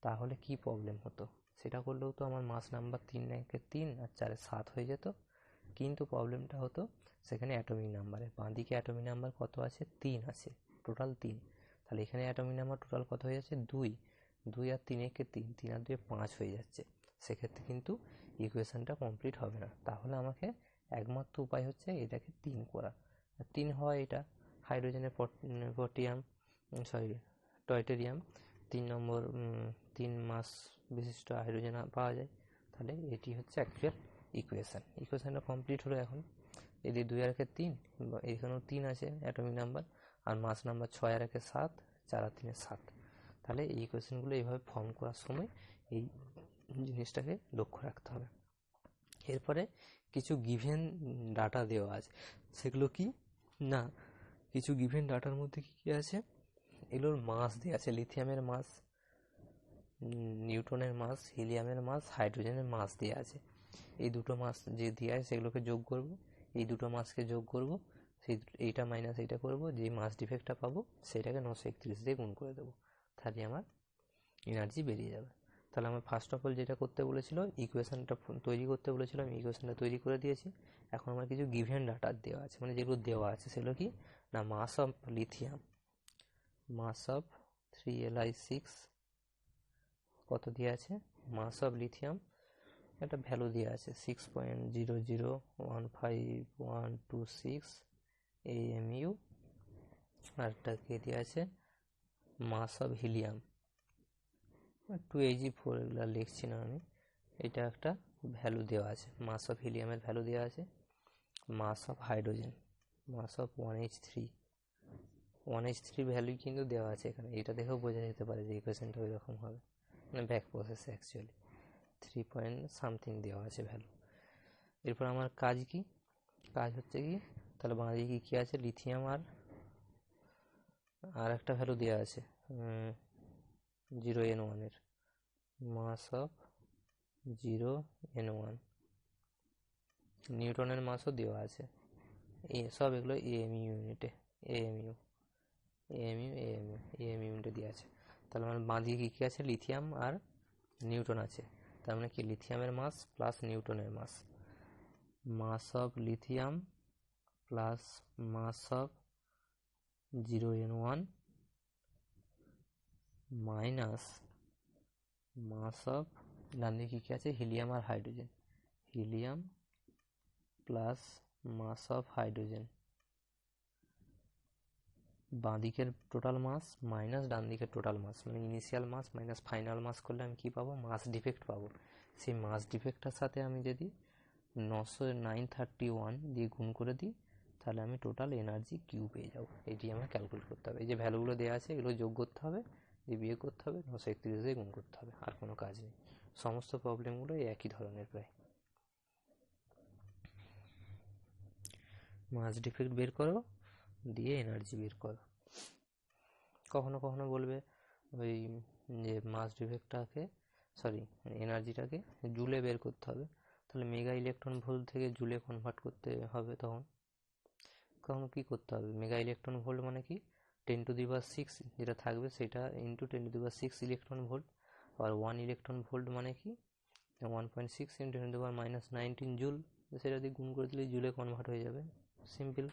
Speaker 1: তাহলে কি প্রবলেম হতো? সেটা করলেও তো আমার মাস নাম্বার 3 একে 3 আর 4 7 হয়ে যেত, কিন্তু প্রবলেমটা হতো সেখানে অ্যাটমিক নাম্বারে। বাঁদিকে অ্যাটমিক নাম্বার কত আছে? 3 আছে, টোটাল 3। তাহলে এখানে অ্যাটমিক নাম্বার টোটাল কত হয়ে যাচ্ছে? 2। 2 আর 3 একে 3, 3 আর 2 5 হয়ে যাচ্ছে। সেক্ষেত্রে কিন্তু ইকুয়েশনটা কমপ্লিট হবে না। তাহলে আমাকে একমাত্র উপায় হচ্ছে এটাকে 3 করা। 3 হয় এটা হাইড্রোজেনের টয়টেরিয়াম 3 নম্বর 3 মাস বিশিষ্ট হাইড্রোজেন পাওয়া যায়। তাহলে এটি হচ্ছে অ্যাকচুয়াল ইকুয়েশনটা কমপ্লিট হলো। এখন এদি 2 আর 3, এখানেও 3 আছে অ্যাটমিক নাম্বার, আর মাস নাম্বার 6 আর 7, 4 আর 3 7। তাহলে এই ইকুয়েশনগুলো এইভাবে ফর্ম করার সময় এই জিনিসটাকে লক্ষ্য রাখতে হবে। এরপরে কিছু গিভেন ডাটা দেওয়া আছে, সেগুলো কি না, কিছু গিভেন ডাটার মধ্যে কি আছে, এগুলোর মাস দেওয়া আছে। লিথিয়ামের মাস, নিউটনের মাস, হিলিয়ামের মাস, হাইড্রোজেনের মাস দেওয়া আছে। এই দুটো মাস যে দেওয়া আছে সেগুলোকে যোগ করব, এই দুটো মাসকে যোগ করব, এইটা মাইনাস এইটা করব, যে মাস ডিফেক্টটা পাবো সেটাকে 931 দিয়ে গুণ করে দেবো, তাহলে আমার এনার্জি বেরিয়ে যাবে। তাহলে আমার ফার্স্ট অফ অল যেটা করতে বলেছিল, ইকুয়েশনটা তৈরি করতে বলেছিল, আমি ইকুয়েশনটা তৈরি করে দিয়েছি। এখন আমার কিছু গিভেন ডাটা দেওয়া আছে, মানে যেগুলো দেওয়া আছে সেগুলো কি না, mass of lithium, mass of 3Li6 কত দেওয়া আছে, মাস অফ লিথিয়াম একটা ভ্যালু দেওয়া আছে 6.0015126 AMU, আর একটা কে দেওয়া আছে মাস অফ হিলিয়াম 2Ag4, এগুলো লিখছি না আমি, এটা একটা ভ্যালু দেওয়া আছে। মাস অফ হিলিয়ামের ভ্যালু দেওয়া আছে, mass of hydrogen, mass of 1H3 value কিন্তু দেওয়া আছে এখানে। এটা দেখেও বোঝা যেতে পারে যে ইকুয়েশনটা ওই রকম হবে, মানে back process actually 3 point something দেওয়া আছে ভ্যালু। এরপর আমার কাজ কি, কাজ হচ্ছে কি, তাহলে বাঁদিকে কি আছে, লিথিয়াম আর একটা ভ্যালু দেওয়া আছে 0N1 এর, মাস অফ 0N1, নিউটনের মাসও দেওয়া আছে, সব এগুলো AMU ইউনিটে, AMU ইউনিটে দেওয়া আছে। তাহলে আমার বাঁদিকে কি আছে, লিথিয়াম আর নিউটন আছে, তার মানে কি লিথিয়ামের মাস প্লাস নিউটনের mass, mass of lithium plus mass of 0N1 minus mass of, ডান দিকে কি আছে, হিলিয়াম আর hydrogen, helium plus mass of hydrogen, বাঁ দিকের টোটাল মাস মাইনাস ডান দিকের টোটাল মাস, মানে ইনিশিয়াল মাস মাইনাস ফাইনাল মাস করলে আমি কি পাবো, মাস ডিফেক্ট পাবো। সেই মাস ডিফেক্টটার সাথে আমি যদি 931 দিয়ে গুণ করে দিই, তাহলে আমি টোটাল এনার্জি কিউ পেয়ে যাবো। এটি আমার ক্যালকুলেট করতে হবে। এই যে ভ্যালুগুলো দেওয়া আছে এগুলো যোগ করতে হবে, দিয়ে বিয়োগ করতে হবে, 931 দিয়ে গুণ করতে হবে, আর কোনো কাজ নেই। সমস্ত প্রবলেমগুলো একই ধরনের প্রায়। মাস ডিফেক্ট বের করো, দিয়ে এনার্জি বের করো। কখনো কখনো বলবে ওই যে মাস ডিফেক্টটাকে এনার্জিটাকে জুলে বের করতে হবে, তাহলে মেগা ইলেকট্রন ভোল্ট থেকে জুলে কনভার্ট করতে হবে। তখন কি করতে হবে, মেগা ইলেকট্রন ভোল্ট মানে কি 10⁶ যেটা থাকবে সেটা ইন্টু 10⁶ ইলেকট্রন ভোল্ট, আর 1 ইলেকট্রন ভোল্ট মানে কি 1.6 ইন্টু 10⁻19 জুল, সেটা দিয়ে গুণ করে দিলে জুলে কনভার্ট হয়ে যাবে, সিম্পল।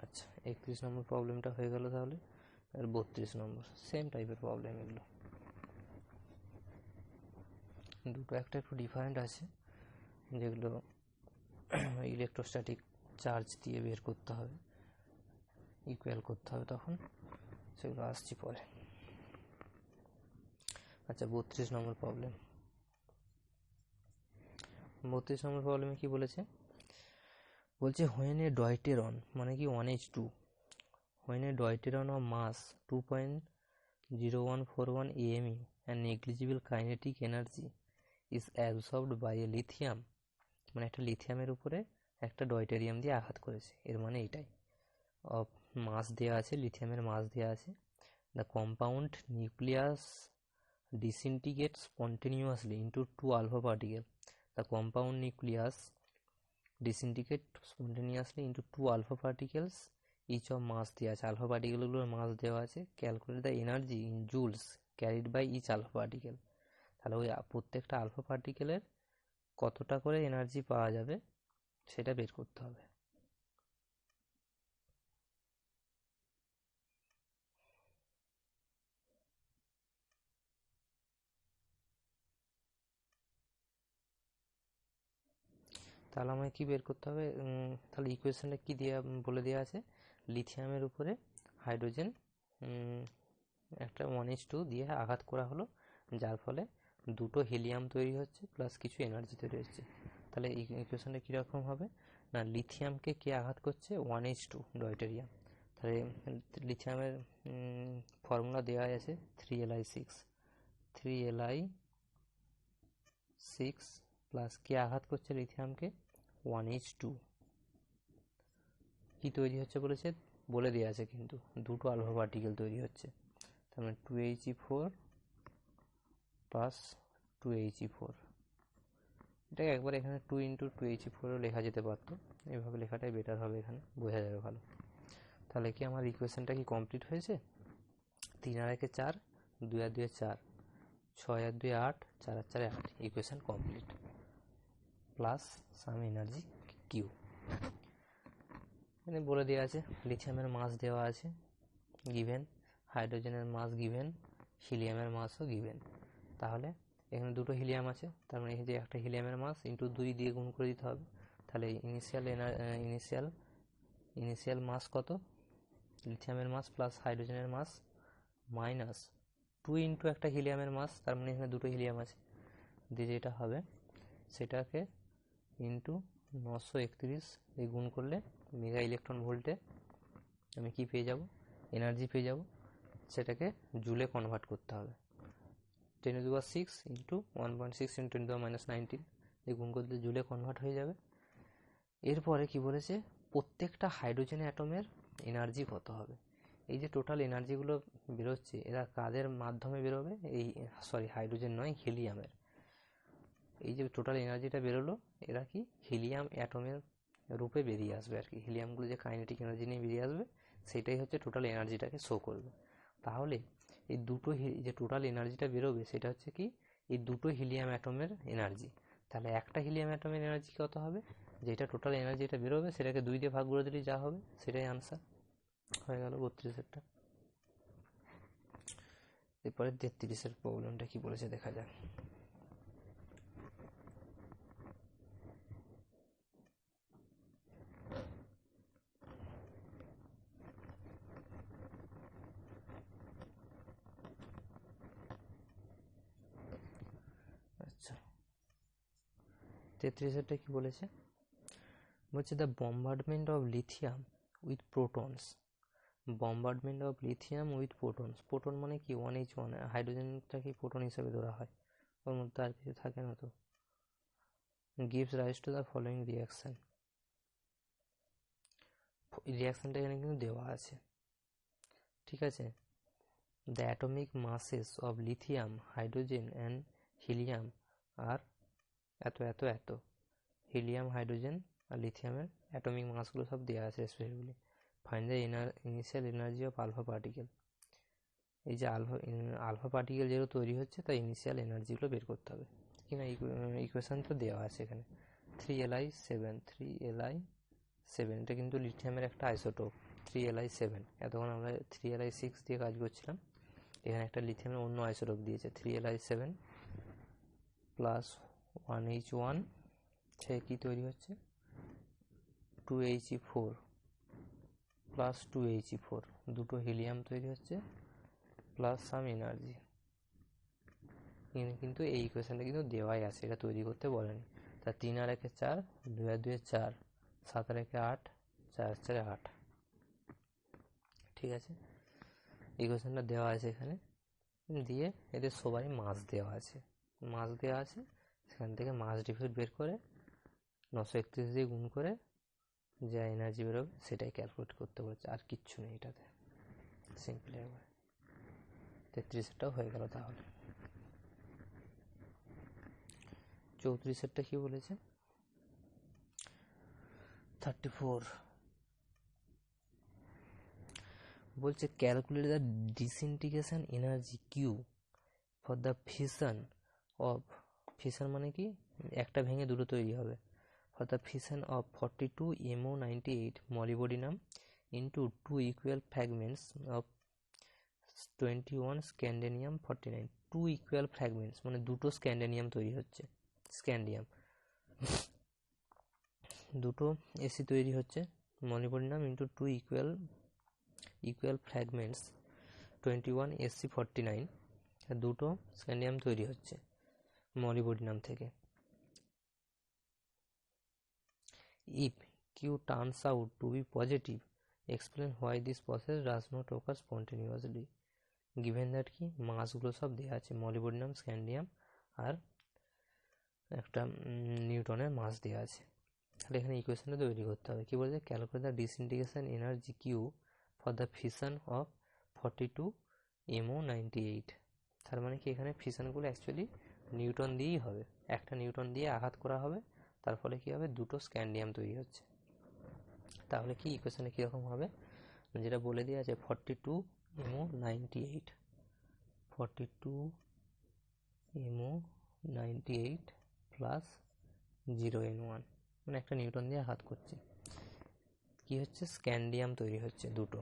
Speaker 1: আচ্ছা, 31 নম্বর প্রবলেমটা হয়ে গেল। তাহলে আর 32 নম্বর সেম টাইপের প্রবলেম, এগুলো দুটো একটা একটু ডিফারেন্ট আছে, যেগুলো ইলেকট্রোস্ট্যাটিক চার্জ দিয়ে বের করতে হবে, ইকুয়াল করতে হবে, তখন সেগুলো আসছি পরে। আচ্ছা, 32 নম্বর প্রবলেম। 32 নম্বর প্রবলেমে কি বলেছে, বলছে when a deuteron মানে কি 1H2, when a deuteron of mass 2.0141 AMU and negligible kinetic energy is absorbed by a lithium মানে একটা লিথিয়ামের উপরে একটা ডয়টেরিয়াম দিয়ে আঘাত করেছে, এর মানে এটাই। অফ মাস দেওয়া আছে, লিথিয়ামের মাস দেওয়া আছে। The compound nucleus disintegrates spontaneously into two alpha particles. The compound nucleus disintegrates spontaneously into two alpha particles each of mass দেওয়া আছে, আলফা পার্টিকেলগুলোর মাস দেওয়া আছে। Calculate the energy in joules carried by each alpha particle. তাহলে ওই প্রত্যেকটা alpha পার্টিকেলের কতটা করে এনার্জি পাওয়া যাবে সেটা বের করতে হবে। তাহলে আমাকে কি বের করতে হবে? তাহলে ইকুয়েশনটা কি দেওয়া বলে দেওয়া আছে, লিথিয়ামের উপরে হাইড্রোজেন একটা 1:2 দিয়ে আঘাত করা হলো, যার ফলে দুটো হিলিয়াম তৈরি হচ্ছে প্লাস কিছু এনার্জি তৈরি হচ্ছে। তাহলে এই ইকুয়েশনটা কীরকম হবে না, লিথিয়ামকে কে আঘাত করছে? 1:2 ডয়টেরিয়াম। তাহলে লিথিয়ামের ফর্মুলা দেওয়া আছে 3Li6 প্লাস কে আঘাত করছে লিথিয়ামকে? 1:2। কি তৈরি হচ্ছে বলেছে, বলে দেওয়া আছে কিন্তু দুটো আলফা পার্টিকেল তৈরি হচ্ছে। তার মানে 2He4 প্লাস 2He4। এটাকে একবার এখানে 2 × 2He4ও লেখা যেতে পারতো, এইভাবে লেখাটাই বেটার হবে, এখানে বোঝা যাবে ভালো। তাহলে কি আমার ইকুয়েশনটা কি কমপ্লিট হয়েছে? 3 আর 1 4, 2 আর 2 4, 6 আর 2 8, 4 আর 4 8, equation complete. Plus some energy Q. মানে বলে দেওয়া আছে লিথিয়ামের মাস দেওয়া আছে গিভেন, হাইড্রোজেনের মাস গিভেন, হিলিয়ামের মাসও গিভেন। তাহলে এখানে দুটো হিলিয়াম আছে, তার মানে এই যে একটা হিলিয়ামের মাস ইন্টু 2 দিয়ে গুণ করে দিতে হবে। তাহলে ইনিশিয়াল মাস কত? লিথিয়ামের মাস প্লাস হাইড্রোজেনের মাস মাইনাস 2 × একটা হিলিয়ামের মাস, তার মানে এখানে দুটো হিলিয়াম আছে, দিয়ে যেটা হবে সেটাকে ইন্টু 931 দিয়ে গুণ করলে মেগা ইলেকট্রন ভোল্টে আমি কি পেয়ে যাব? এনার্জি পেয়ে যাব। সেটাকে জুলে কনভার্ট করতে হবে। 10⁶ ইন্টু 1.6 × 10⁻19 দিয়ে গুণ করলে জুলে কনভার্ট হয়ে যাবে। এরপরে কি বলেছে, প্রত্যেকটা হাইড্রোজেন অ্যাটমের এনার্জি কত হবে। এই যে টোটাল এনার্জিগুলো বেরোচ্ছে এরা কাদের মাধ্যমে বেরোবে? হাইড্রোজেন নয়, হিলিয়ামের। এই যে টোটাল এনার্জিটা বেরোলো এরা কি হিলিয়াম অ্যাটমের রূপে বেরিয়ে আসবে আর কি। হিলিয়ামগুলো যে কাইনেটিক এনার্জি নিয়ে বেরিয়ে আসবে সেটাই হচ্ছে টোটাল এনার্জিটাকে শো করবে। তাহলে এই দুটো যে টোটাল এনার্জিটা বেরোবে সেটা হচ্ছে কি এই দুটো হিলিয়াম অ্যাটমের এনার্জি। তাহলে একটা হিলিয়াম অ্যাটমের এনার্জি কত হবে? যেটা টোটাল এনার্জিটা বেরোবে সেটাকে 2 দিয়ে ভাগ করে দিলেই যা হবে সেটাই আনসার হয়ে গেল 32-এরটা। এরপরে 33-এর প্রবলেমটা কি বলেছে দেখা যাক। আচ্ছা, 33-এরটা কি বলেছে? বলছে the bombardment of lithium with protons. Bombardment of lithium with protons. Proton মানে কি? 1H1। হাইড্রোজেনটাকে প্রোটন হিসেবে ধরা হয়, ওর মধ্যে আর কিছু থাকে না তো। Gives rise to the following reaction. রিয়াকশনটা এখানে কিন্তু দেওয়া আছে, ঠিক আছে। The atomic masses of lithium, hydrogen and helium আর এত এত এত। হিলিয়াম, হাইড্রোজেন আর লিথিয়ামের অ্যাটমিক মাসগুলো সব দেওয়া আছে specifically. Find the initial energy of alpha particle. এই যে আলফা পার্টিকেল যেগুলো তৈরি হচ্ছে তাই ইনিশিয়াল এনার্জিগুলো বের করতে হবে কিনা। ইকুয়েশন তো দেওয়া আছে এখানে 3Li7 এটা কিন্তু লিথিয়ামের একটা আইসোটোপ 3Li7। এতক্ষণ আমরা 3Li6 দিয়ে কাজ করছিলাম, এখানে একটা লিথিয়ামের অন্য আইসোটোপ দিয়েছে 3Li7 প্লাস 1H1। সে কি তৈরি হচ্ছে? 2He4 প্লাস 2He4, দুটো হিলিয়াম তৈরি হচ্ছে প্লাস সাম এনার্জি। কিন্তু এই ইকুয়েশনটা কিন্তু দেওয়াই আছে, এটা তৈরি করতে বলেনি। তা 3 আর 1 4, 2 আর 2 4, 7 আর 1 8, 4 আর 4 8। ঠিক আছে, ইকুয়েশনটা দেওয়া আছে এখানে, দিয়ে এদের সবারই মাস দেওয়া আছে। সেখান থেকে মাস ডিফিউট বের করে 931 দিয়ে গুণ করে যা এনার্জি বেরোবে সেটাই ক্যালকুলেট করতে বলেছে, আর কিচ্ছু নেই এটাতে। সিম্পলি একবার 33টাও হয়ে গেল। তাহলে 34টা কি বলেছে? 34 বলছে calculate the disintegration energy Q for the fission of, fission মানে কি একটা ভেঙে দুটো তৈরি হবে, for the fission of 42 MO98 molybdenum into 2 equal fragments of 21 scandium 49। 2 equal fragments মানে দুটো স্ক্যান্ডেনিয়াম তৈরি হচ্ছে, স্ক্যান্ডিয়াম দুটো এসি তৈরি হচ্ছে, molybdenum into 2 equal fragments 21 SC49, দুটো স্ক্যান্ডিয়াম তৈরি হচ্ছে molybdenum থেকে। If Q turns out to be positive, explain why this process does not occur spontaneously, given that কি মাসগুলো সব দেওয়া আছে, molybdenum, স্ক্যান্ডিয়াম আর একটা নিউটনের মাস দেওয়া আছে। তাহলে এখানে ইকুয়েশনটা তৈরি করতে হবে। কি বলছে? Calculate the disintegration energy Q for the fission of 42 MO98। তার মানে কি এখানে ফিশনগুলো অ্যাকচুয়ালি নিউটন দিয়েই হবে, একটা নিউটন দিয়ে আঘাত করা হবে, তার ফলে কি হবে? দুটো স্ক্যান্ডিয়াম তৈরি হচ্ছে। তাহলে কি ইকুয়েশনে কীরকম হবে? যেটা বলে দেওয়া আছে 42 MO98, 42 MO98 প্লাস 0N1, মানে একটা নিউটন দিয়ে আঘাত করছে, কি হচ্ছে? স্ক্যান্ডিয়াম তৈরি হচ্ছে দুটো।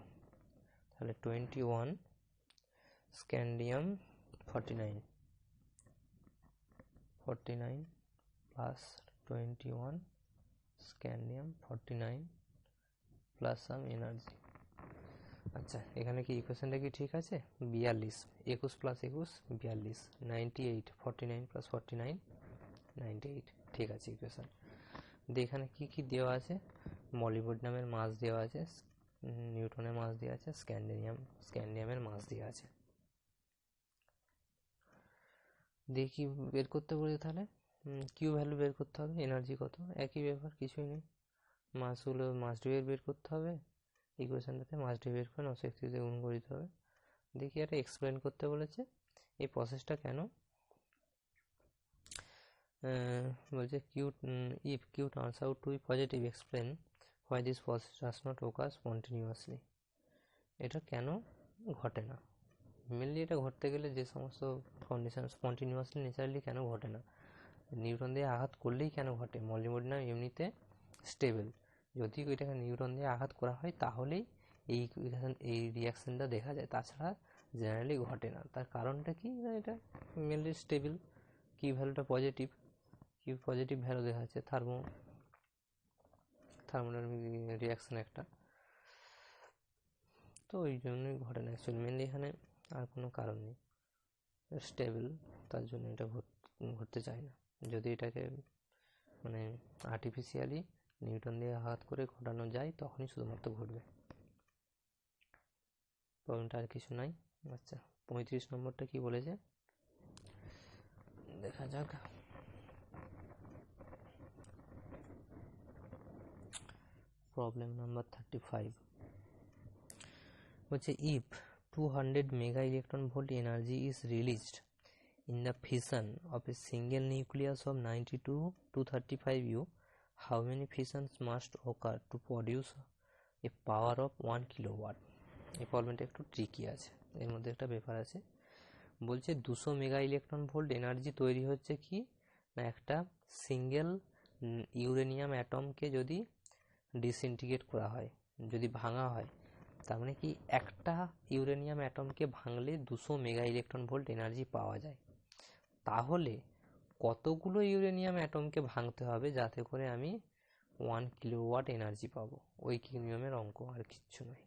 Speaker 1: তাহলে 21 scandium 49 plus 21 scandium 49 plus some energy. আচ্ছা, এখানে কি ইকুয়েশনটা কি ঠিক আছে? 42, 21 প্লাস 21 42, 98, 49 প্লাস 49 98, ঠিক আছে ইকুয়েশন। এখানে কি কি দেওয়া আছে? molybdenum মাস দেওয়া আছে, নিউটনের মাস দেওয়া আছে, স্ক্যান্ডিয়ামের মাস দেওয়া আছে। দেখি বের করতে বলি, তাহলে কিউ ভ্যালু বের করতে হবে, এনার্জি কত, একই ব্যাপার, কিছুই নেই। মাসগুলো মাস ডিভাইড বের করতে হবে, ইকুয়েশনটাতে মাস ডিভাইড করে 931 দিয়ে গুণ করে দিতে হবে। দেখি এটা এক্সপ্লেন করতে বলেছে, এই প্রসেসটা কেন বলছে if Q turns out to be positive, explain why this process does not occur spontaneously। এটা কেন ঘটে না? মেনলি এটা ঘটতে গেলে যে সমস্ত কন্ডিশন স্পন্টিনিউয়াসলি ন্যাচারালি কেন ঘটে না, নিউটন দিয়ে আঘাত করলেই কেন ঘটে? molybdenum এমনিতে স্টেবল, যদি এটাকে নিউটন দিয়ে আঘাত করা হয় তাহলেই এই রিয়াকশনটা দেখা যায়, তাছাড়া জেনারেলি ঘটে না। তার কারণটা কি? না, এটা মেনলি স্টেবল, কি ভ্যালুটা পজিটিভ, কি পজিটিভ ভ্যালু দেখা যাচ্ছে থার্মোডাইনামিক রিয়াকশন একটা, তো ওই জন্যই ঘটে না অ্যাকচুয়ালি। মেনলি এখানে আর কোনো কারণ নেই, স্টেবল, তার জন্য এটা ঘটতে চায় না। যদি এটাকে মানে আর্টিফিশিয়ালি নিউটন দিয়ে আঘাত করে ঘটানো যায় তখনই শুধুমাত্র ঘটবে, প্রবলেমটা আর কিছু নাই। আচ্ছা, 35 নম্বরটা কি বলেছে দেখা যাক। প্রবলেম নাম্বার 35 বলছে if 200 mega electron volt energy is released in the fission of a single nucleus of 92 to 35U, how many fissions must occur to produce a power of 1 kilowatt? এই প্রবলেমটা একটু ট্রিকি আছে, এর মধ্যে একটা ব্যাপার আছে। বলছে 200 মেগা ইলেকট্রন ভোল্ট এনার্জি তৈরি হচ্ছে কি না, একটা সিঙ্গেল ইউরেনিয়াম অ্যাটমকে যদি ডিসইন্টিগ্রেট করা হয়, যদি ভাঙা হয়, তার মানে কি একটা ইউরেনিয়াম অ্যাটমকে ভাঙলে 200 মেগা ইলেকট্রন ভোল্ট এনার্জি পাওয়া যায়। তাহলে কতগুলো ইউরেনিয়াম অ্যাটমকে ভাঙতে হবে যাতে করে আমি 1 কিলোওয়াট এনার্জি পাবো? ওই কি নিয়মের অঙ্ক, আর কিচ্ছু নয়।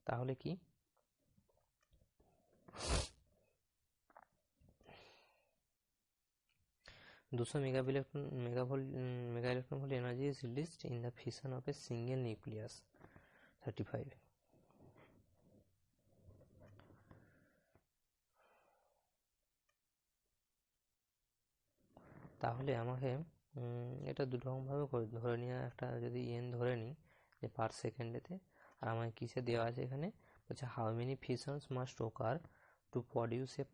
Speaker 1: তাহলে কি 200 mega electron volt energy is released in the fission of a single nucleus 35। তাহলে আমাকে এটা দুরকমভাবে ধরে নিয়ে একটা যদি এন ধরে নিই যে পার সেকেন্ডেতে, আর আমার কিসে দেওয়া আছে এখানে বলছে how many fissions must occur to produce a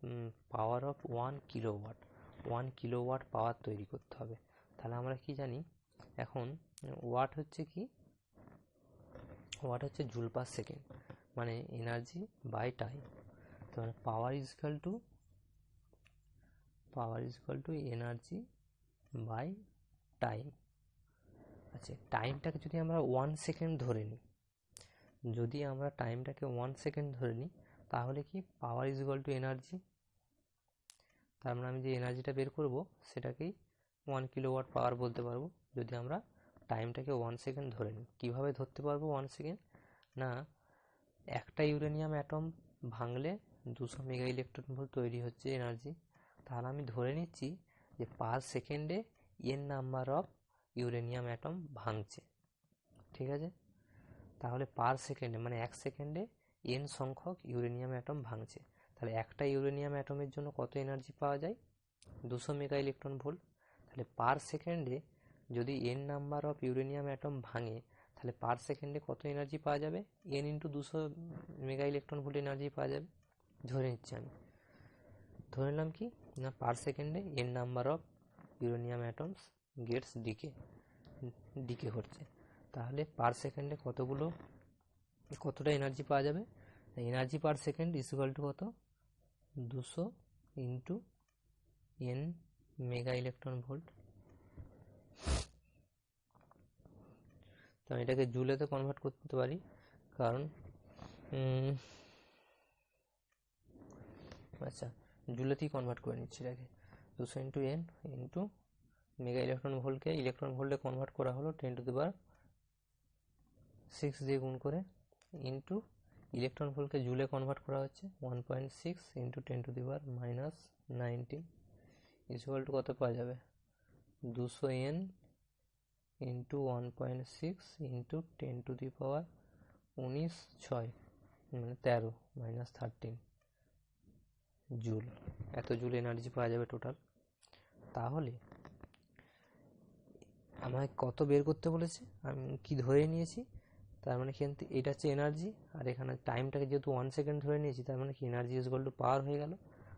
Speaker 1: power of 1 kilowatt. 1 kilowatt power তৈরি করতে হবে। তাহলে আমরা কি জানি এখন ওয়াট হচ্ছে কি, ওয়াট হচ্ছে জুল পার সেকেন্ড, মানে এনার্জি বাই টাইম। তো মানে power is equal to energy by time. আচ্ছা, টাইমটাকে যদি আমরা 1 সেকেন্ড ধরে নিই, যদি আমরা টাইমটাকে 1 সেকেন্ড ধরে নিই তাহলে কি পাওয়ার ইজ ইকুয়াল টু এনার্জি, তার মানে আমি যে এনার্জিটা বের করব সেটাকেই 1 কিলোওয়াট পাওয়ার বলতে পারবো যদি আমরা টাইমটাকে 1 সেকেন্ড ধরে নিই। কীভাবে ধরতে পারবো 1 সেকেন্ড? না, একটা ইউরেনিয়াম অ্যাটম ভাঙলে 200 মেগা ইলেকট্রন ভোল্ট তৈরি হচ্ছে এনার্জি। তাহলে আমি ধরে নিচ্ছি যে পার সেকেন্ডে N number of uranium atom ভাঙছে, ঠিক আছে? তাহলে পার সেকেন্ডে মানে 1 সেকেন্ডে এন সংখ্যক ইউরেনিয়াম অ্যাটম ভাঙছে। তাহলে একটা ইউরেনিয়াম অ্যাটমের জন্য কত এনার্জি পাওয়া যায়? 200 মেগা ইলেকট্রন ভোল্ট। তাহলে পার সেকেন্ডে যদি N number of uranium atom ভাঙে তাহলে পার সেকেন্ডে কত এনার্জি পাওয়া যাবে? N into 200 mega electron volt energy পাওয়া যাবে। ধরে নিচ্ছি আমি, ধরে নিলাম কি না পার সেকেন্ডে N number of uranium atoms gets decay হচ্ছে। তাহলে পার সেকেন্ডে কতটা এনার্জি পাওয়া যাবে? Energy per second is equal to কত? 200 into N mega electron volt. তো আমি এটাকে জুলেতে কনভার্ট করতে পারি, কারণ আচ্ছা জুলেতেই কনভার্ট করে নিচ্ছি এটাকে। 200 into N into mega electron ভোল্টকে ইলেকট্রন ভোল্টে কনভার্ট করা হলো 10⁶ দিয়ে গুণ করে, ইন্টু ইলেকট্রন ভোল্টকে জুলে কনভার্ট করা হচ্ছে 1.6 ইন্টু 10⁻⁻19 ইকুয়াল টু কত পাওয়া যাবে? 200 এন ইন্টু 1.6 ইন্টু 10⁻⁻19 মানে 13 জুল, এত জুল এনার্জি পাওয়া যাবে টোটাল। তাহলে আমায় কত বের করতে বলেছে, আমি কি ধরে নিয়েছি? তার মানে কি এটা হচ্ছে এনার্জি, আর এখানে টাইমটাকে যেহেতু 1 সেকেন্ড ধরে নিয়েছি তার মানে কি এনার্জি ইজ ইকুয়াল টু পাওয়ার হয়ে গেল।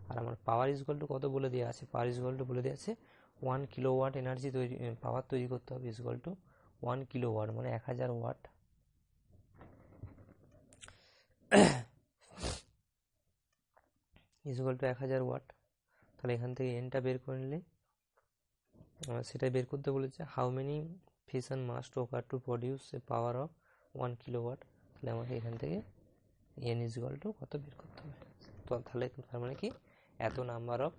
Speaker 1: আর আমার পাওয়ার ইজ ইকুয়াল টু কত বলে দেওয়া আছে? পাওয়ার ইজ ইকুয়াল টু বলে দেওয়া আছে 1 কিলোওয়াট এনার্জি পাওয়ার তৈরি করতে হবে ইজ ইকুয়াল টু 1 কিলোওয়াট মানে 1000 watt. Is equal to 1000 watt. তাহলে এখান থেকে এনটা বের করে নিলে সেটাই বের করতে বলেছে, how many fission must occur to produce a power of 1 kilowatt. তাহলে আমাকে এখান থেকে এন ইজ ইকুয়াল টু কত বের করতে হবে। তো তাহলে তার মানে কি এত নাম্বার অফ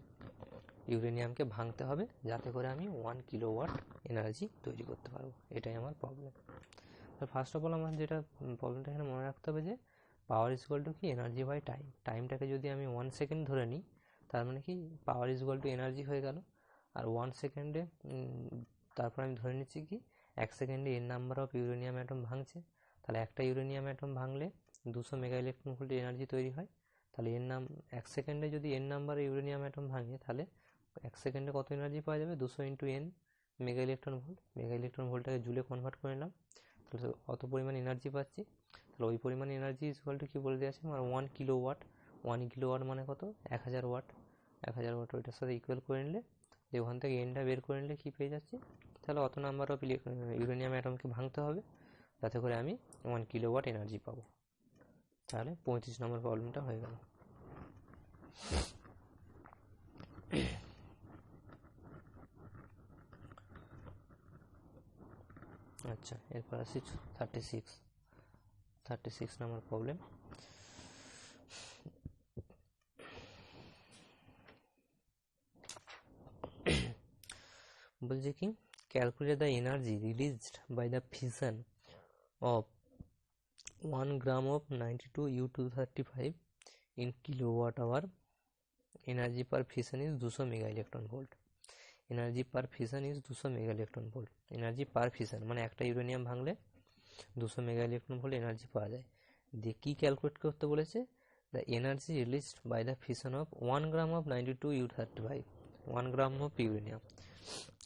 Speaker 1: ইউরেনিয়ামকে ভাঙতে হবে যাতে করে আমি 1 কিলোওয়াট এনার্জি তৈরি করতে পারবো। এটাই আমার প্রবলেম। তো ফার্স্ট অফ অল আমার যেটা প্রবলেমটা এখানে মনে রাখতে হবে যে পাওয়ার ইজ ইকুয়াল টু কি এনার্জি বাই টাইম। টাইমটাকে যদি আমি 1 সেকেন্ড ধরে নিই তার মানে কি পাওয়ার ইজ ইকুয়াল টু এনার্জি হয়ে গেল। আর 1 সেকেন্ডে তারপর আমি ধরে নিচ্ছি কি 1 সেকেন্ডে N number of uranium atom ভাঙছে। তাহলে একটা ইউরেনিয়াম অ্যাটম ভাঙলে 200 মেগা ইলেকট্রন ভোল্ট এনার্জি তৈরি হয়। তাহলে 1 সেকেন্ডে যদি এন নাম্বার ইউরেনিয়াম অ্যাটম ভাঙে তাহলে 1 সেকেন্ডে কত এনার্জি পাওয়া যাবে? 200 into N mega electron volt. Mega electron ভোল্টটাকে জুলে কনভার্ট করে নিলাম, তাহলে অত পরিমাণ এনার্জি পাচ্ছি। তাহলে ওই পরিমাণ এনার্জি ইজ ইকুয়াল টু কী বলে দেওয়া আছে আমার 1 কিলোওয়াট। 1 কিলোওয়াট মানে কত? 1000 ওয়াট। 1000 ওয়াট ওইটার সাথে ইকুয়াল করে নিলে যে ওখান থেকে এনটা বের করে নিলে কী পেয়ে যাচ্ছি? তাহলে অত নাম্বার অফ ইউরেনিয়াম অ্যাটমকে ভাঙতে হবে যাতে করে আমি 1 কিলোওয়াট এনার্জি পাবো। তাহলে 35 নম্বর প্রবলেমটা হয়ে গেল। আচ্ছা, এরপর আসি 36 নম্বর প্রবলেম। বলছে কি calculate the energy released by the fission of 1 gram of 92U235 in kilowatt hour. Energy per fission is 200 mega electron volt. Energy per fission is 200 mega electron volt. Energy per fission মানে একটা uranium ভাঙলে 200 mega electron volt energy পাওয়া যায়। দিয়ে কী calculate করতে বলেছে? The energy released by the fission of 1 gram of 92U35, 1 gram of uranium.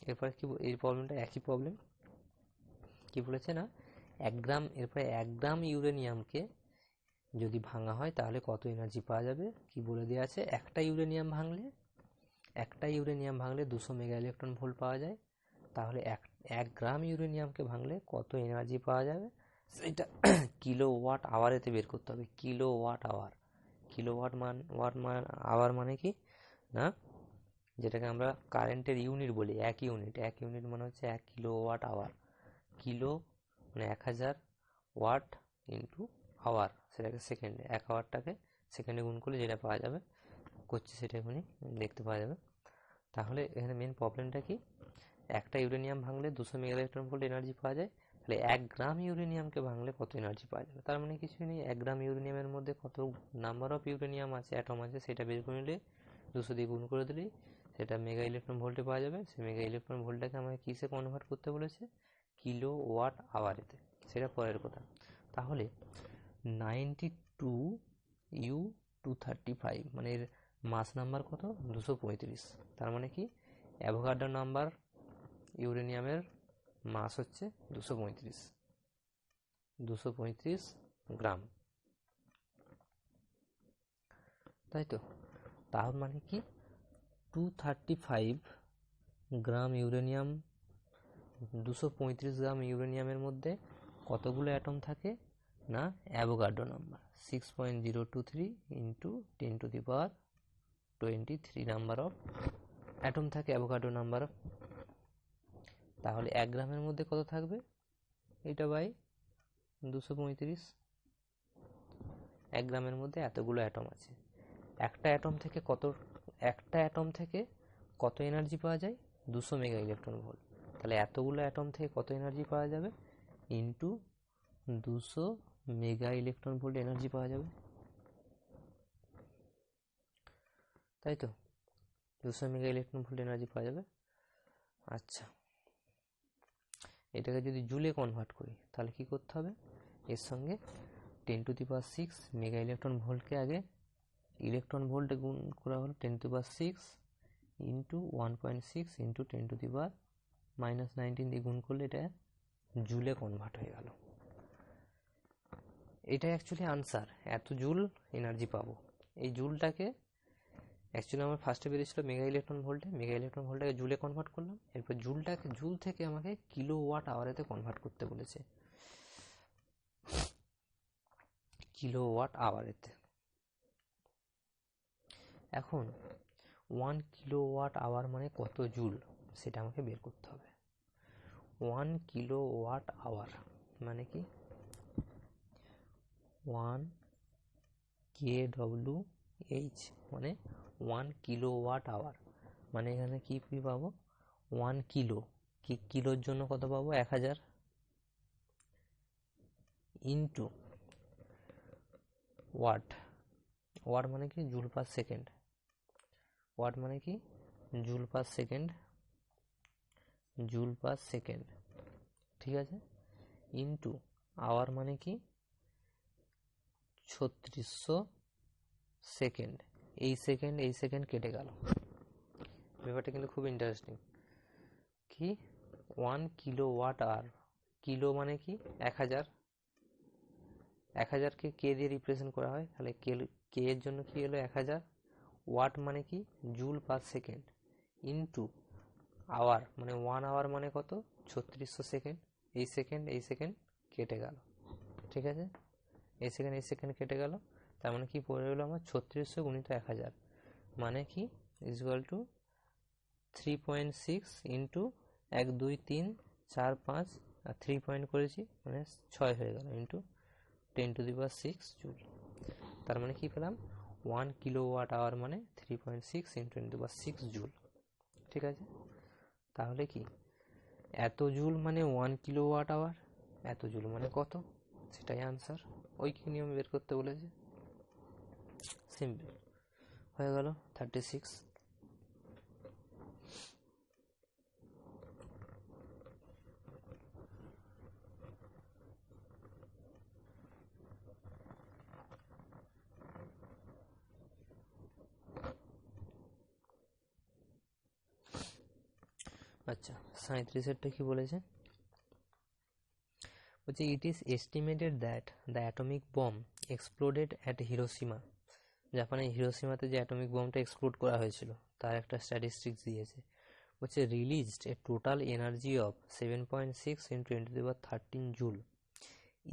Speaker 1: এরপর কি এই প্রবলেমটা একই প্রবলেম, কি বলেছে না 1 গ্রাম, এরপরে 1 গ্রাম ইউরেনিয়ামকে যদি ভাঙা হয় তাহলে কত এনার্জি পাওয়া যাবে কি বলে দেওয়া আছে। একটা ইউরেনিয়াম ভাঙলে 200 মেগা ইলেকট্রন ভোল্ট পাওয়া যায়, তাহলে 1 গ্রাম ইউরেনিয়ামকে ভাঙলে কত এনার্জি পাওয়া যাবে সেটা কিলো ওয়াট আওয়ারেতে বের করতে হবে। কিলো ওয়াট আওয়ার, আওয়ার মানে কি না, যেটাকে আমরা কারেন্টের ইউনিট বলি, এক ইউনিট মানে হচ্ছে 1 কিলো ওয়াট আওয়ার। কিলো মানে 1000 ওয়াট ইন্টু আওয়ার, সেটাকে সেকেন্ডে, 1 আওয়ারটাকে সেকেন্ডে গুণ করলে যেটা পাওয়া যাবে করছি সেটা এখনই দেখতে পাওয়া যাবে। তাহলে এখানে মেন প্রবলেমটা কি, একটা ইউরেনিয়াম ভাঙলে 200 মেগা ইলেকট্রন ভোল্ট এনার্জি পাওয়া যায়, তাহলে 1 গ্রাম ইউরেনিয়ামকে ভাঙলে কত এনার্জি পাওয়া যাবে। তার মানে কিছুই নেই, 1 গ্রাম ইউরেনিয়ামের মধ্যে কত নাম্বার অফ ইউরেনিয়াম আছে, অ্যাটম আছে, সেটা বের করে নিলে 200 দিয়ে গুণ করে দিলেই সেটা মেগা ইলেকট্রন ভোল্টে পাওয়া যাবে। সেই মেগা ইলেকট্রন ভোল্টটাকে আমাকে কিসে কনভার্ট করতে বলেছে, কিলো ওয়াট আওয়ারেতে, সেটা পরের কথা। তাহলে 92 ইউ 235 মানে এর মাস নাম্বার কত 235, তার মানে কি অ্যাভোগাড্রো নাম্বার ইউরেনিয়ামের মাস হচ্ছে 235 গ্রাম, তাই তো। তার মানে কি 235 গ্রাম ইউরেনিয়াম, 235 গ্রাম ইউরেনিয়ামের মধ্যে কতগুলো অ্যাটম থাকে না, Avogadro number 6.023 into 10⁻23 number of atom থাকে অ্যাভোগাড্রো নাম্বার। তাহলে 1 গ্রামের মধ্যে কত থাকবে, এটা বাই 235, 1 গ্রামের মধ্যে এতগুলো অ্যাটম আছে। একটা অ্যাটম থেকে কত এনার্জি পাওয়া যায়, 200 মেগা ইলেকট্রন ভোল্ট। তাহলে এতগুলো অ্যাটম থেকে কত এনার্জি পাওয়া যাবে, into 200 mega electron volt energy পাওয়া যাবে, তাই তো। 200 মেগা ইলেকট্রন ভোল্ট এনার্জি পাওয়া যাবে। আচ্ছা, এটাকে যদি জুলে কনভার্ট করি তাহলে কি করতে হবে, এর সঙ্গে 10⁶ মেগা ইলেকট্রন ভোল্টকে আগে ইলেকট্রন ভোল্টে গুণ করা হলো 10⁶ ইন্টু 1.6 ইন্টু 10⁻⁻19 দিয়ে গুণ করলে এটা জুলে কনভার্ট হয়ে গেল। এটা অ্যাকচুয়ালি আনসার, এত জুল এনার্জি পাবো। এই জুলটাকে অ্যাকচুয়ালি আমার ফার্স্টে বেরিয়েছিল মেগা ইলেকট্রন ভোল্টটাকে জুলে কনভার্ট করলাম, এরপর জুল থেকে আমাকে কিলো ওয়াট আওয়ারেতে কনভার্ট করতে বলেছে, কিলো ওয়াট আওয়ারেতে। এখন 1 কিলো ওয়াট আওয়ার মানে কত জুল সেটা আমাকে বের করতে হবে। 1 কিলো ওয়াট আওয়ার মানে কি 1 kWh মানে 1 কিলো ওয়াট আওয়ার, মানে এখানে কি পাবো 1 কিলো, কিলোর জন্য কত পাবো 1000, ইন্টু ওয়াট মানে কি জুল পার সেকেন্ড, মানে কি জুল পার সেকেন্ড, ঠিক আছে, ইন্টু আওয়ার মানে কি 3600 সেকেন্ড। এই সেকেন্ড কেটে গেল, ব্যাপারটা কিন্তু খুব ইন্টারেস্টিং। কি 1 কিলো ওয়াট আওয়ার, কিলো মানে কি 1000কে কে দিয়ে রিপ্রেজেন্ট করা হয়, তাহলে কে এর জন্য কি হলো 1000, ওয়াট মানে কি joule per second, into hour মানে 1 আওয়ার মানে কত 3600 সেকেন্ড। এই সেকেন্ড কেটে গেল, ঠিক আছে, এই সেকেন্ড কেটে গেল, তার মানে কি পড়ে গেলো আমার 3600 গুণিত 1000 মানে কি ইকুয়াল টু 3.6 ইন্টু 1 2 3 4 5 আর 3 পয়েন্ট করেছি মানে 6 হয়ে গেল, ইন্টু 10⁶ জুল। তার মানে কি পেলাম 1 কিলো ওয়াট আওয়ার মানে 3.6 ইন্টু 10⁻6 জুল, ঠিক আছে। তাহলে কি এত জুল মানে 1 কিলো ওয়াট আওয়ার, এত জুল মানে কত, সেটাই আনসার। ওই কি নিয়ম বের করতে বলেছে, সিম্পল হয়ে গেল 36। আচ্ছা 37এরটা কি বলেছে, বলছে it is estimated that the atomic bomb exploded at Hiroshima, জাপানের হিরোশিমাতে যে অ্যাটমিক বমটা এক্সপ্লোড করা হয়েছিল তার একটা স্ট্যাটিস্টিক্স দিয়েছে, বলছে released A total energy of 7.6 into 10^13 joule.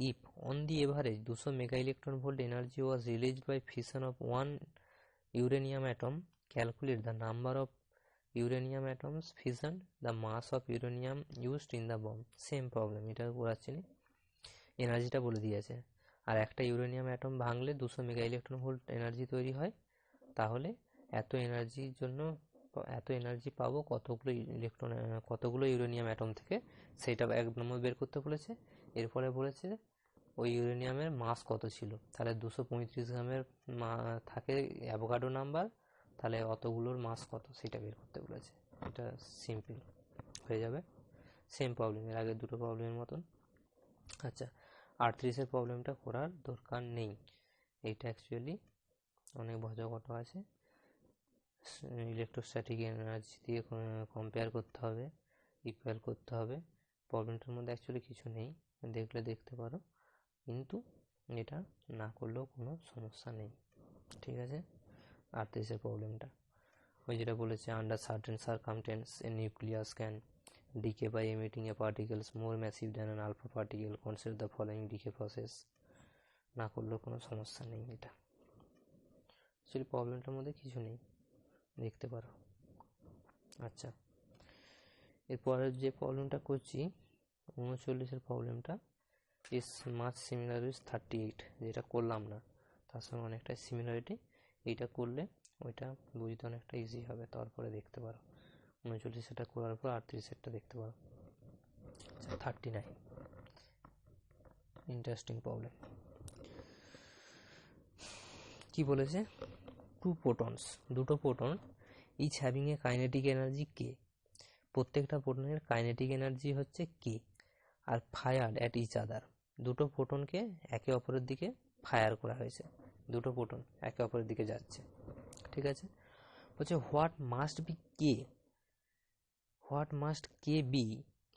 Speaker 1: If on the average 200 megaelectron volt energy was released by fission of one uranium atom, calculate the number of uranium atoms fission, the mass of uranium used in the bomb. Same problem, এটা করাচ্ছি না, এনার্জিটা বলে দিয়েছে। আর একটা uranium atom ভাঙলে 200 mega electron volt energy তৈরি হয়, তাহলে এত এনার্জির জন্য এত এনার্জি পাবো কতগুলো ইউরেনিয়াম অ্যাটম থেকে, সেইটা 1 নম্বর বের করতে বলেছে। এরপরে বলেছে ওই ইউরেনিয়ামের মাস কত ছিল, তাহলে 235 গ্রামের থাকে অ্যাভোগাড্রো নাম্বার, তাহলে অতগুলোর মাস কত সেটা বের করতে বলেছে। এটা সিম্পল হয়ে যাবে, সেম প্রবলেম এর আগের দুটো প্রবলেমের মতন। আচ্ছা 38-এর প্রবলেমটা করার দরকার নেই, এইটা অ্যাকচুয়ালি অনেক ভজঘট আছে, ইলেকট্রোস্ট্যাটিক এনার্জি দিয়ে কম্পেয়ার করতে হবে, ইকুয়াল করতে হবে। প্রবলেমটার মধ্যে অ্যাকচুয়ালি কিছু নেই, দেখলে দেখতে পারো, কিন্তু এটা না করলেও কোনো সমস্যা নেই, ঠিক আছে। 38-এর প্রবলেমটা ওই যেটা বলেছে, under certain circumstance A nucleus can decay by emitting a particles more massive than an alpha particle, consider the following decay process, না করলেও কোনো সমস্যা নেই। এটা অ্যাকচুয়ালি প্রবলেমটার মধ্যে কিছু নেই, দেখতে পারো। আচ্ছা এরপরের যে প্রবলেমটা করছি 39-এর প্রবলেমটা ইজ মাচ সিমিলার উইথ 38, যেটা করলাম না তার সঙ্গে অনেকটা সিমিলারিটি, এইটা করলে ওইটা বুঝতে অনেকটা ইজি হবে, তারপরে দেখতে পারো 39-এটা করার পর 38-এরটা দেখতে পারো। আচ্ছা 39 ইন্টারেস্টিং প্রবলেম, কি বলেছে, টু প্রোটনস, দুটো proton, each having a kinetic energy K, প্রত্যেকটা প্রোটনের কাইনেটিক এনার্জি হচ্ছে কে, আর ফায়ার অ্যাট ইচ আদার, দুটো প্রোটনকে একে অপরের দিকে ফায়ার করা হয়েছে, দুটো প্রোটন একে অপরের দিকে যাচ্ছে, ঠিক আছে। বলছে হোয়াট মাস্ট কে বি,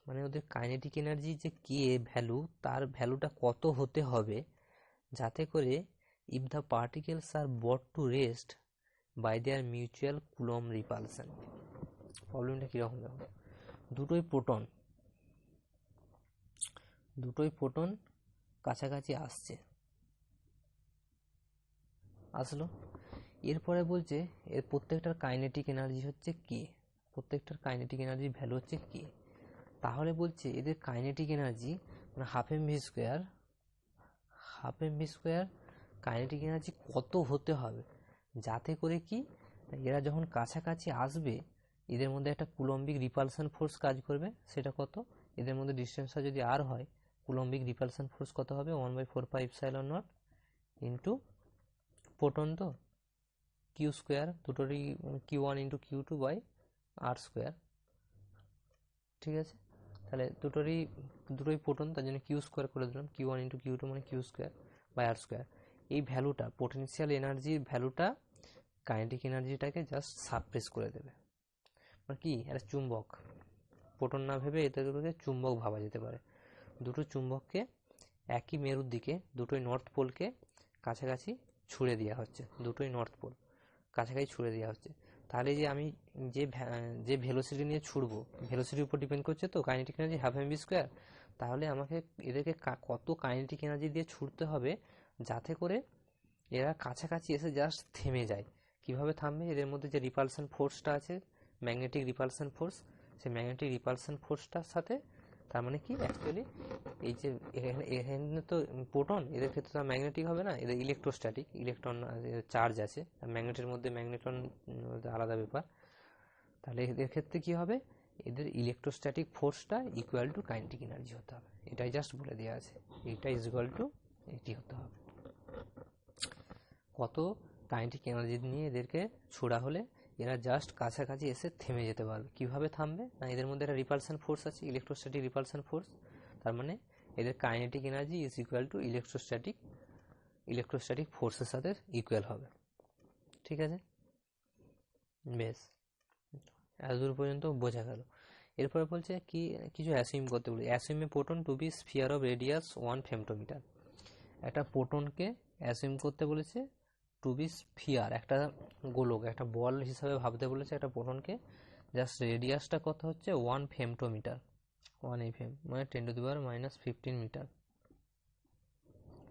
Speaker 1: মানে ওদের কাইনেটিক এনার্জি যে কে ভ্যালু, তার ভ্যালুটা কত হতে হবে যাতে করে if the particles are brought to rest by their mutual coulomb repulsion. প্রবলেমটা কীরকম দেখো, দুটোই প্রোটন কাছাকাছি আসলো, এরপরে বলছে এর প্রত্যেকটার কাইনেটিক এনার্জি হচ্ছে কে, প্রত্যেকটার কাইনেটিক এনার্জি ভ্যালু হচ্ছে কে, তাহলে বলছে এদের কাইনেটিক এনার্জি মানে half M V square kinetic energy কত হতে হবে যাতে করে কি এরা যখন কাছাকাছি আসবে এদের মধ্যে একটা কুলম্বিক রিপালশন ফোর্স কাজ করবে, সেটা কত, এদের মধ্যে ডিস্টেন্সটা যদি আর হয় কুলম্বিক রিপালশন ফোর্স কত হবে, 1/4πε0 ইন্টু প্রোটন তো কিউ স্কোয়ার, দুটোরই Q1 into Q2 by R square, ঠিক আছে। তাহলে দুটোই প্রোটন, তার জন্য কিউ স্কোয়ার করে দিলাম, Q1 ইন্টু Q2 মানে Q square by R square. এই ভ্যালুটা পোটেনশিয়াল এনার্জির ভ্যালুটা কাইনেটিক এনার্জিটাকে জাস্ট সাপ্রেস করে দেবে, মানে কি একটা চুম্বক, প্রোটন না ভেবে এদেরকে চুম্বক ভাবা যেতে পারে, দুটো চুম্বককে একই মেরুর দিকে, দুটোই নর্থ পোলকে কাছাকাছি ছুঁড়ে দেওয়া হচ্ছে, দুটোই নর্থ পোল কাছাকাছি ছুঁড়ে দেওয়া হচ্ছে, তাহলে যে আমি যে ভেলোসিটি নিয়ে ছুড়বো, ভেলোসিটির উপর ডিপেন্ড করছে তো kinetic energy half M V square, তাহলে আমাকে এদেরকে কত কাইনেটিক এনার্জি দিয়ে ছুটতে হবে যাতে করে এরা কাছাকাছি এসে জাস্ট থেমে যায়। কিভাবে থামবে, এদের মধ্যে যে রিপালশন ফোর্সটা আছে, ম্যাগনেটিক রিপালশন ফোর্স, সেই ম্যাগনেটিক রিপালশন ফোর্সটার সাথে, তার মানে কি অ্যাকচুয়ালি এই যে এখানে তো প্রোটন, এদের ক্ষেত্রে তো ম্যাগনেটিক হবে না, এদের ইলেকট্রোস্ট্যাটিক, ইলেকট্রন চার্জ আছে, ম্যাগনেটের মধ্যে ম্যাগনেটন আলাদা ব্যাপার, তাহলে এদের ক্ষেত্রে কি হবে, এদের ইলেকট্রোস্ট্যাটিক ফোর্সটা ইকুয়াল টু কাইনেটিক এনার্জি হতে হবে, এটাই জাস্ট বলে দেওয়া আছে, এটা ইজ ইকুয়াল টু এটি হতে হবে, কত কাইনেটিক এনার্জি নিয়ে এদেরকে ছোড়া হলে এরা জাস্ট কাছাকাছি এসে থেমে যেতে পারবে। কিভাবে থামবে না, এদের মধ্যে একটা রিপালশন ফোর্স আছে, ইলেকট্রোস্ট্যাটিক রিপালশন ফোর্স, তার মানে এদের kinetic energy is equal two electrostatic ফোর্সের সাথে ইকুয়াল হবে, ঠিক আছে। বেশ এতদূর পর্যন্ত বোঝা গেল। এরপরে বলছে কি কিছু অ্যাসিউম করতে বলে, assume a proton to be sphere of radius 1 femtometre. একটা প্রোটনকে অ্যাসিউম করতে বলেছে টু বি স্ফিয়ার, একটা গোলক, একটা বল হিসাবে ভাবতে বলেছে একটা প্রোটনকে, জাস্ট রেডিয়াসটা কত হচ্ছে 1 ফেমটোমিটার, 1 FM মানে 10⁻⁻15 মিটার।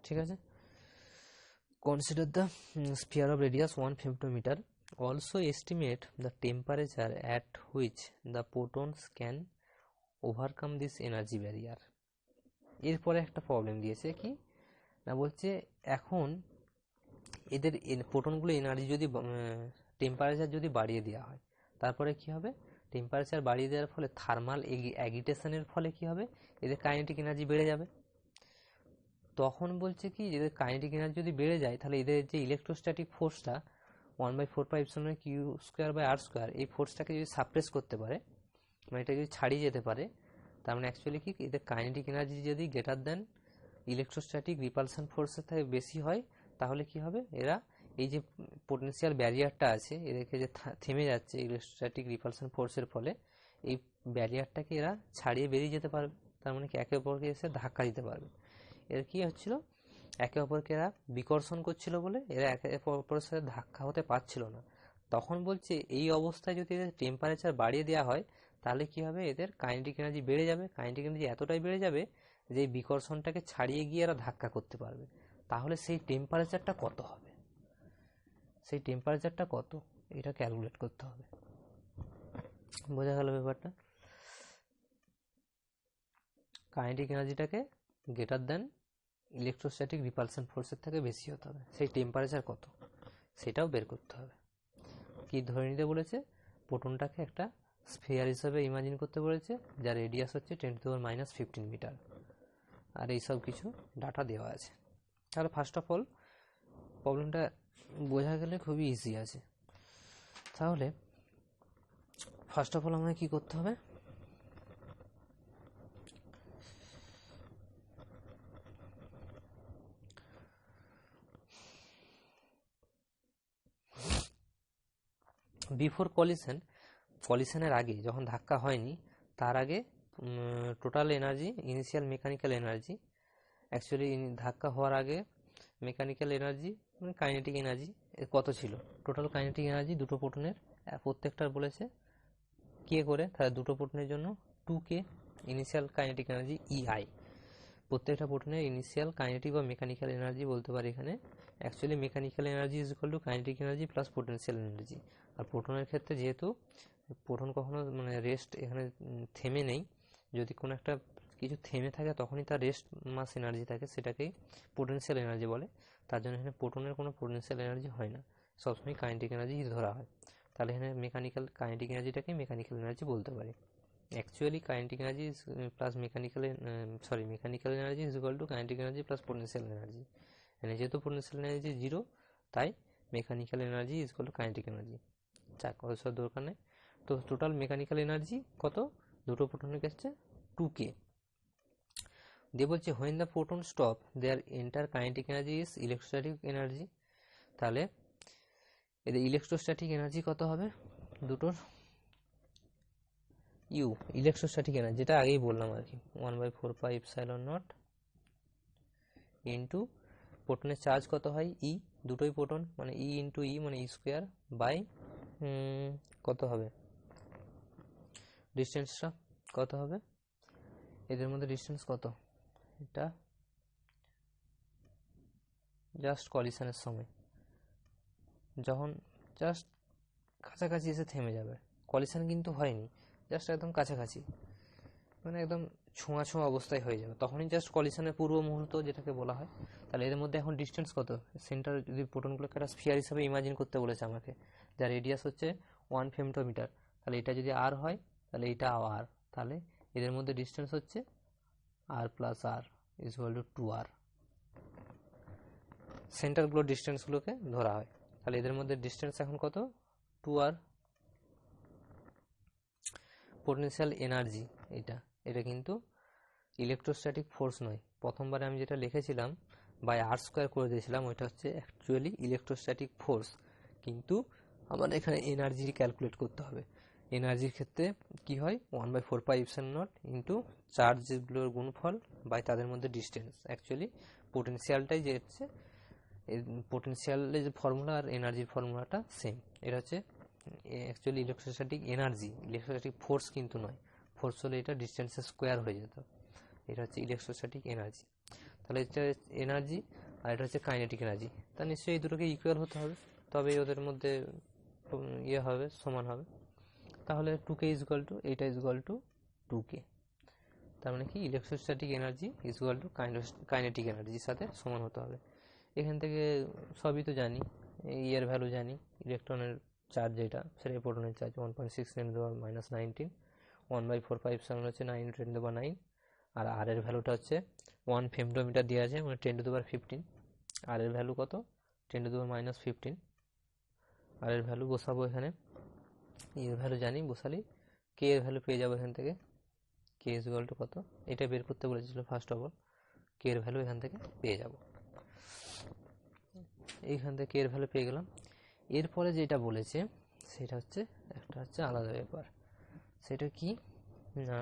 Speaker 1: ঠিক আছে, consider the sphere of radius 1 femtometre, also estimate the temperature at which the protons can overcome this energy barrier. এরপরে একটা প্রবলেম দিয়েছে কি না, বলছে এখন এদের প্রোটনগুলো এনার্জি যদি টেম্পারেচার যদি বাড়িয়ে দেওয়া হয়, তারপরে কি হবে, টেম্পারেচার বাড়িয়ে দেওয়ার ফলে থার্মাল অ্যাগিটেশনের ফলে কি হবে, এদের কাইনেটিক এনার্জি বেড়ে যাবে। তখন বলছে কি এদের কাইনেটিক এনার্জি যদি বেড়ে যায়, তাহলে এদের যে ইলেকট্রোস্ট্যাটিক ফোর্সটা 1/4πε/r², এই ফোর্সটাকে যদি সাপ্রেস করতে পারে, মানে এটা যদি ছাড়িয়ে যেতে পারে, তার মানে অ্যাকচুয়ালি কি এদের কাইনেটিক এনার্জি যদি গ্রেটার দেন ইলেকট্রোস্ট্যাটিক রিপালশন ফোর্সের থেকে বেশি হয়, তাহলে কি হবে, এরা এই যে পোটেনশিয়াল ব্যারিয়ারটা আছে এদেরকে যে থেমে যাচ্ছে ইলেকট্রোস্ট্যাটিক রিপালশন ফোর্সের ফলে, এই ব্যারিয়ারটাকে এরা ছাড়িয়ে বেরিয়ে যেতে পারবে। তার মানে কি একে অপরকে এসে ধাক্কা দিতে পারবে। এর কি হচ্ছিল, একে অপরকে এরা বিকর্ষণ করছিল বলে এরা একে অপরের সাথে ধাক্কা হতে পারছিল না। তখন বলছে এই অবস্থায় যদি এদের টেম্পারেচার বাড়িয়ে দেওয়া হয়, তাহলে কি হবে, এদের কাইনেটিক এনার্জি বেড়ে যাবে। কাইনেটিক এনার্জি এতটাই বেড়ে যাবে যে বিকর্ষণটাকে ছাড়িয়ে গিয়ে এরা ধাক্কা করতে পারবে। তাহলে সেই টেম্পারেচারটা কত হবে, সেই টেম্পারেচারটা কত, এটা ক্যালকুলেট করতে হবে। বোঝা গেল ব্যাপারটা? কাইনেটিক এনার্জিটাকে গ্রেটার দেন ইলেকট্রোস্ট্যাটিক রিপালশন ফোর্সের থেকে বেশি হতে হবে, সেই টেম্পারেচার কত সেটাও বের করতে হবে। কি ধরে নিতে বলেছে, প্রোটনটাকে একটা স্ফিয়ার হিসাবে ইমাজিন করতে বলেছে, যার রেডিয়াস হচ্ছে 10⁻⁻15 মিটার, আর এইসব কিছু ডাটা দেওয়া আছে। তাহলে ফার্স্ট অফ অল প্রবলেমটা বোঝা গেলে খুবই ইজি আছে। তাহলে ফার্স্ট অফ অল আমাকে কি করতে হবে, বিফোর কলিশনের আগে, যখন ধাক্কা হয়নি তার আগে total energy, initial mechanical energy, actually ধাক্কা হওয়ার আগে মেকানিক্যাল এনার্জি মানে কাইনেটিক এনার্জি কত ছিল, টোটাল কাইনেটিক এনার্জি দুটো প্রোটনের প্রত্যেকটার বলেছে কে করে, তাহলে দুটো প্রোটনের জন্য 2k initial kinetic energy EI। প্রত্যেকটা প্রোটনের ইনিশিয়াল কাইনেটিক বা মেকানিক্যাল এনার্জি বলতে পারি এখানে, actually mechanical energy is equal to kinetic energy plus potential energy. আর প্রোটনের ক্ষেত্রে যেহেতু প্রোটন কখনো মানে রেস্ট এখানে থেমে নেই, যদি কোনো একটা কিছু থেমে থাকে তখনই তার রেস্ট মাস এনার্জি থাকে, সেটাকেই পোটেনশিয়াল এনার্জি বলে। তার জন্য এখানে প্রোটনের কোনো পোটেনশিয়াল এনার্জি হয় না, সবসময় কাইনেটিক এনার্জি ধরা হয়। তাহলে এখানে কাইনেটিক এনার্জিটাকে মেকানিক্যাল এনার্জি বলতে পারি। Actually kinetic energy is plus mechanical energy is equal to kinetic energy plus potential energy, মানে যেহেতু potential energy 0, তাই mechanical energy is equal to kinetic energy। যাক অত দরকার নেই। তো টোটাল মেকানিক্যাল এনার্জি কত, দুটো প্রোটনের ক্ষেত্রে 2k। দিয়ে বলছে when the proton stop their entire kinetic energy is electrostatic energy, তাহলে এদের ইলেকট্রোস্ট্যাটিক এনার্জি কত হবে দুটোর, ইউ ইলেকট্রোস্ট্যাটিক এনার্জি, যেটা আগেই বললাম আর কি, 1/4πε0 ইন্টু প্রোটনের চার্জ কত হয় ই, দুটোই প্রোটন মানে ই ইন্টু ই মানে ই স্কোয়ার বাই কত হবে ডিস্টেন্সটা কত হবে, এদের মধ্যে ডিস্টেন্স কত, এটা জাস্ট কলিশনের সময় যখন জাস্ট কাছাকাছি এসে থেমে যাবে, কলিশন কিন্তু হয়নি, জাস্ট একদম কাছাকাছি মানে একদম ছোঁয়া ছোঁয়া অবস্থায় হয়ে যাবে, তখনই জাস্ট কলিশনের পূর্ব মুহূর্ত যেটাকে বলা হয়। তাহলে এদের মধ্যে এখন ডিস্টেন্স কত, সেন্টার যদি প্রোটনগুলোকে একটা স্ফিয়ার হিসাবে ইমাজিন করতে বলেছে আমাকে, যার রেডিয়াস হচ্ছে 1 ফেমটোমিটার, তাহলে এটা যদি আর হয় তাহলে এটা আর, তাহলে এদের মধ্যে ডিস্টেন্স হচ্ছে r plus R is equal to 2r। সেন্টারগুলোর ডিস্টেন্সগুলোকে ধরা হয়, তাহলে এদের মধ্যে ডিস্টেন্স এখন কত 2r। পোটেনশিয়াল এনার্জি এটা কিন্তু ইলেকট্রোস্ট্যাটিক ফোর্স নয়, প্রথমবারে আমি যেটা লিখেছিলাম বাই r² করে দিয়েছিলাম, ওইটা হচ্ছে অ্যাকচুয়ালি ইলেকট্রোস্ট্যাটিক ফোর্স, কিন্তু আমার এখানে এনার্জি ক্যালকুলেট করতে হবে। এনার্জির ক্ষেত্রে কি হয় 1/4πε0 ইন্টু চার্জগুলোর গুণফল বাই তাদের মধ্যে ডিস্টেন্স। অ্যাকচুয়ালি পোটেনশিয়ালটাই যে হচ্ছে, পোটেনশিয়ালের যে ফর্মুলা আর এনার্জির ফর্মুলাটা সেম। এটা হচ্ছে actually electrostatic energy, electrostatic force কিন্তু নয়। ফোর্স হলে এটা ডিস্টেন্সের স্কোয়ার হয়ে যেত। এটা হচ্ছে ইলেকট্রোস্ট্যাটিক এনার্জি। তাহলে এটা এনার্জি আর এটা হচ্ছে কাইনেটিক এনার্জি। তা নিশ্চয়ই এই দুটোকে ইকুয়াল হতে হবে, তবেই ওদের মধ্যে ইয়ে হবে, সমান হবে। তাহলে 2k ইজুয়াল টু এইটা ইজুয়াল টু 2k। তার মানে কি electrostatic energy equal two kinetic এনার্জির সাথে সমান হতে হবে। এখান থেকে সবই তো জানি, এর ভ্যালু জানি, ইলেকট্রনের চার্জ যেটা সেটা প্রোটনের চার্জ 1.6 × 10⁻⁹, 1/4πε হচ্ছে 9 × 10⁻9, আর আর এর ভ্যালুটা হচ্ছে 1 ফেমটোমিটার দেওয়া আছে, মানে 10⁻15। আর এর ভ্যালু কত? 10⁻−15। আর এর ভ্যালু বসাবো এখানে, এর ভ্যালু জানি, বসালি কে এর ভ্যালু পেয়ে যাবো এখান থেকে। কে ইজুয়াল টু কত, এটা বের করতে বলেছিল ফার্স্ট অফ অল। কে এর ভ্যালু এখান থেকে পেয়ে যাব, এইখান থেকে কে এর ভ্যালু পেয়ে গেলাম। এরপরে যেটা বলেছে সেটা হচ্ছে একটা হচ্ছে আলাদা ব্যাপার। সেটা কি না,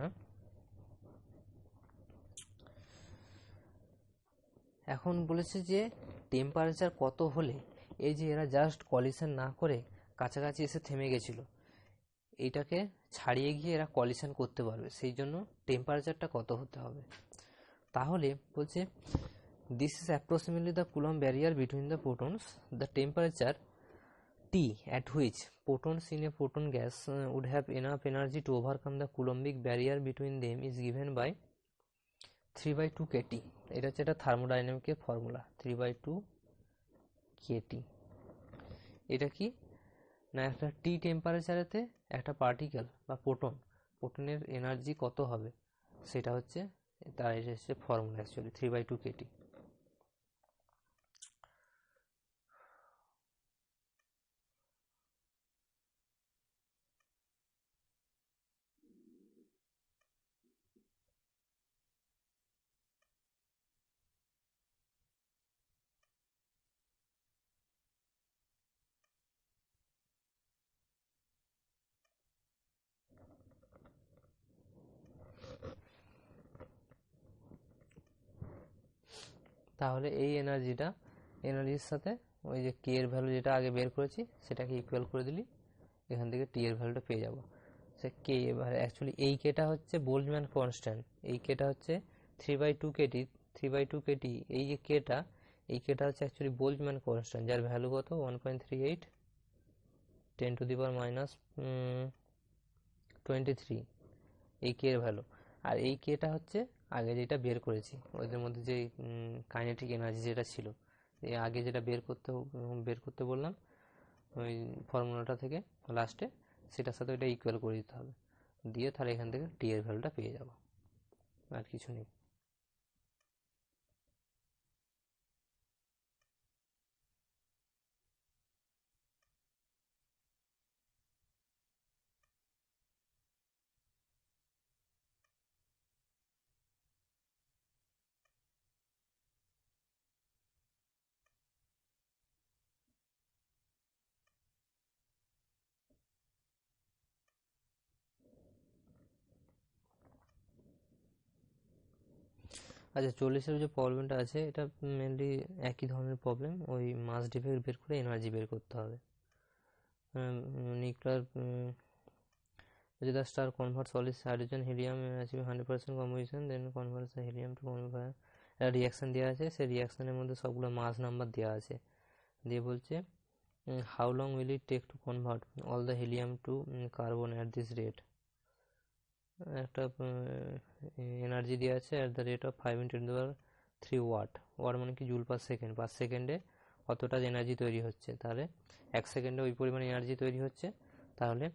Speaker 1: এখন বলেছে যে টেম্পারেচার কত হলে, এই যে এরা জাস্ট কলিশন না করে কাছাকাছি এসে থেমে গেছিল, এইটাকে ছাড়িয়ে গিয়ে এরা কলিশন করতে পারবে, সেই জন্য টেম্পারেচারটা কত হতে হবে। তাহলে বলছে this is approximately the Coulomb barrier between the protons. The temperature T at which protons in a proton gas would have enough energy to overcome the Coulombic barrier between them is given by 3/2 kT. এটা হচ্ছে একটা থার্মোডাইনামিকের formula, 3/2 kT। এটা কি না, একটা টি টেম্পারেচারেতে একটা particle বা প্রোটনের energy কত হবে সেটা হচ্ছে তার, এটা হচ্ছে ফর্মুলা অ্যাকচুয়ালি 3/2 kT। তাহলে এই এনার্জির সাথে ওই যে কে এর ভ্যালু যেটা আগে বের করেছি সেটাকে ইকুয়াল করে দিলি, এখান থেকে টি এর ভ্যালুটা পেয়ে যাব। সে কে এবার অ্যাকচুয়ালি এই কেটা হচ্ছে বোল্টজম্যান কনস্ট্যান্ট, এই কেটা হচ্ছে 3/2 kT। 3/2 kT এই যে কেটা, এই কেটা হচ্ছে অ্যাকচুয়ালি বোল্টজম্যান কনস্ট্যান্ট, যার ভ্যালু কত 1.38 10⁻23 এই কে এর ভ্যালু। আর এই কেটা হচ্ছে আগে যেটা বের করেছি ওদের মধ্যে যে কাইনেটিক এনার্জি যেটা ছিল, এই আগে যেটা বের করতে বললাম ওই ফর্মুলাটা থেকে লাস্টে, সেটার সাথে ওইটা ইকুয়াল করে দিতে হবে, দিয়ে তাহলে এখান থেকে টি এর ভ্যালুটা পেয়ে যাব, আর কিছু নেই। আচ্ছা 40-এর যে প্রবলেমটা আছে এটা মেনলি একই ধরনের প্রবলেম, ওই মাস ডিফেক্ট বের করে এনার্জি বের করতে হবে। নিউক্লিয়ার যদি the star converts solid hydrogen helium achieve 100% composition, then converts the helium to একটা রিয়াকশন দেওয়া আছে, সেই রিয়াকশনের মধ্যে সবগুলো মাস নাম্বার দেওয়া আছে, দিয়ে বলছে how long will it take to convert all the helium to carbon at this rate. একটা এনার্জি দেওয়া আছে at the rate of 5 × 10⁻³ watt. Watt মানে কি জুল পার সেকেন্ড, পার সেকেন্ডে কতটা এনার্জি তৈরি হচ্ছে, তাহলে 1 সেকেন্ডে ওই পরিমাণ এনার্জি তৈরি হচ্ছে, তাহলে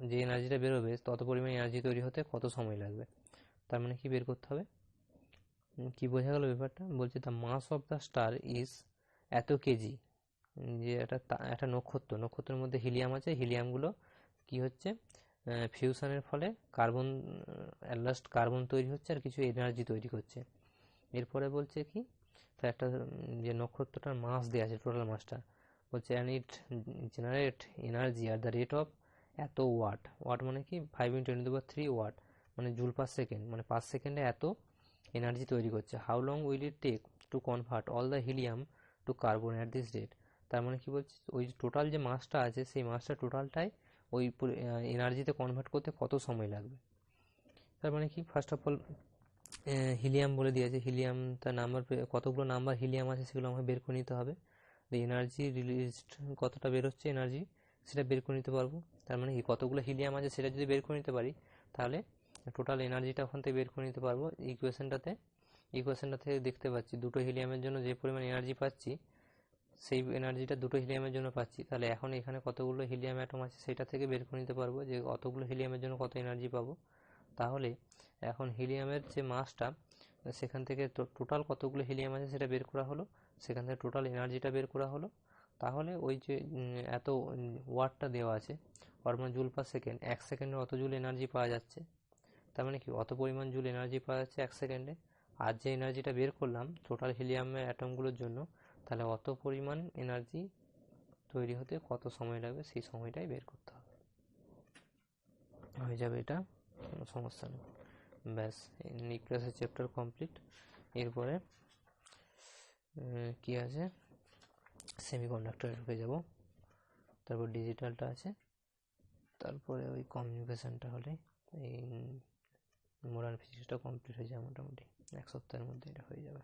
Speaker 1: যে এনার্জিটা বেরোবে তত পরিমাণ এনার্জি তৈরি হতে কত সময় লাগবে। তার মানে কি বের করতে হবে, কি বোঝা গেল ব্যাপারটা। বলছে the mass of the star is এত কেজি, যে একটা নক্ষত্রের মধ্যে হিলিয়াম আছে, হিলিয়ামগুলো কি হচ্ছে ফিউশনের ফলে কার্বন, লাস্ট কার্বন তৈরি হচ্ছে আর কিছু এনার্জি তৈরি করছে। এরপরে বলছে কি, তো একটা যে নক্ষত্রটার মাস দেওয়া আছে টোটাল মাসটা, বলছে and it generate energy at the rate of এত ওয়াট, ওয়াট মানে কি 5 × 10³ ওয়াট, মানে জুল পার সেকেন্ড, মানে পার সেকেন্ডে এত এনার্জি তৈরি করছে। How long will it take to convert all the helium to carbon at this rate. তার মানে কি বলছে, ওই টোটাল যে মাসটা আছে সেই মাসটা টোটালটাই ওই এনার্জিতে কনভার্ট করতে কত সময় লাগবে। তার মানে কি, ফার্স্ট অফ অল হিলিয়াম বলে দিয়েছে, হিলিয়াম তার নাম্বার, কতগুলো নাম্বার হিলিয়াম আছে সেগুলো আমাকে বের করে নিতে হবে। এনার্জি রিলিজড কতটা বেরোচ্ছে এনার্জি সেটা বের করে নিতে পারবো। তার মানে কি, কতগুলো হিলিয়াম আছে সেটা যদি বের করে নিতে পারি তাহলে টোটাল এনার্জিটা ওখান থেকে বের করে নিতে পারবো। ইকুয়েশনটা থেকে দেখতে পাচ্ছি দুটো হিলিয়ামের জন্য যে পরিমাণ এনার্জি পাচ্ছি সেই এনার্জিটা দুটো হিলিয়ামের জন্য পাচ্ছি। তাহলে এখন এখানে কতগুলো হিলিয়াম অ্যাটম আছে সেটা থেকে বের করে নিতে পারবো যে অতগুলো হিলিয়ামের জন্য কত এনার্জি পাবো। তাহলে এখন হিলিয়ামের যে মাসটা, সেখান থেকে টোটাল কতগুলো হিলিয়াম আছে সেটা বের করা হলো, সেখান থেকে টোটাল এনার্জিটা বের করা হলো। তাহলে ওই যে এত ওয়াটটা দেওয়া আছে, ওর মানে জুল পার সেকেন্ড, 1 সেকেন্ডে অত জুল এনার্জি পাওয়া যাচ্ছে। তার মানে কি, অত পরিমাণ জুল এনার্জি পাওয়া যাচ্ছে 1 সেকেন্ডে। আর যে এনার্জিটা বের করলাম টোটাল হিলিয়ামের অ্যাটমগুলোর জন্য, তাহলে অত পরিমাণ এনার্জি তৈরি হতে কত সময় লাগবে সেই সময়টাই বের করতে হবে। হয়ে যাবে, এটা কোনো সমস্যা নেই। ব্যাস, নিউক্লিয়াসের চ্যাপ্টার কমপ্লিট। এরপরে কি আছে, সেমিকন্ডাক্টরে ঢুকে যাব, তারপর ডিজিটালটা আছে, তারপরে ওই কমিউনিকেশনটা হলে এই মডার্ন ফিজিক্সটা কমপ্লিট হয়ে যায় মোটামুটি 1 সপ্তাহের মধ্যে এটা হয়ে যাবে।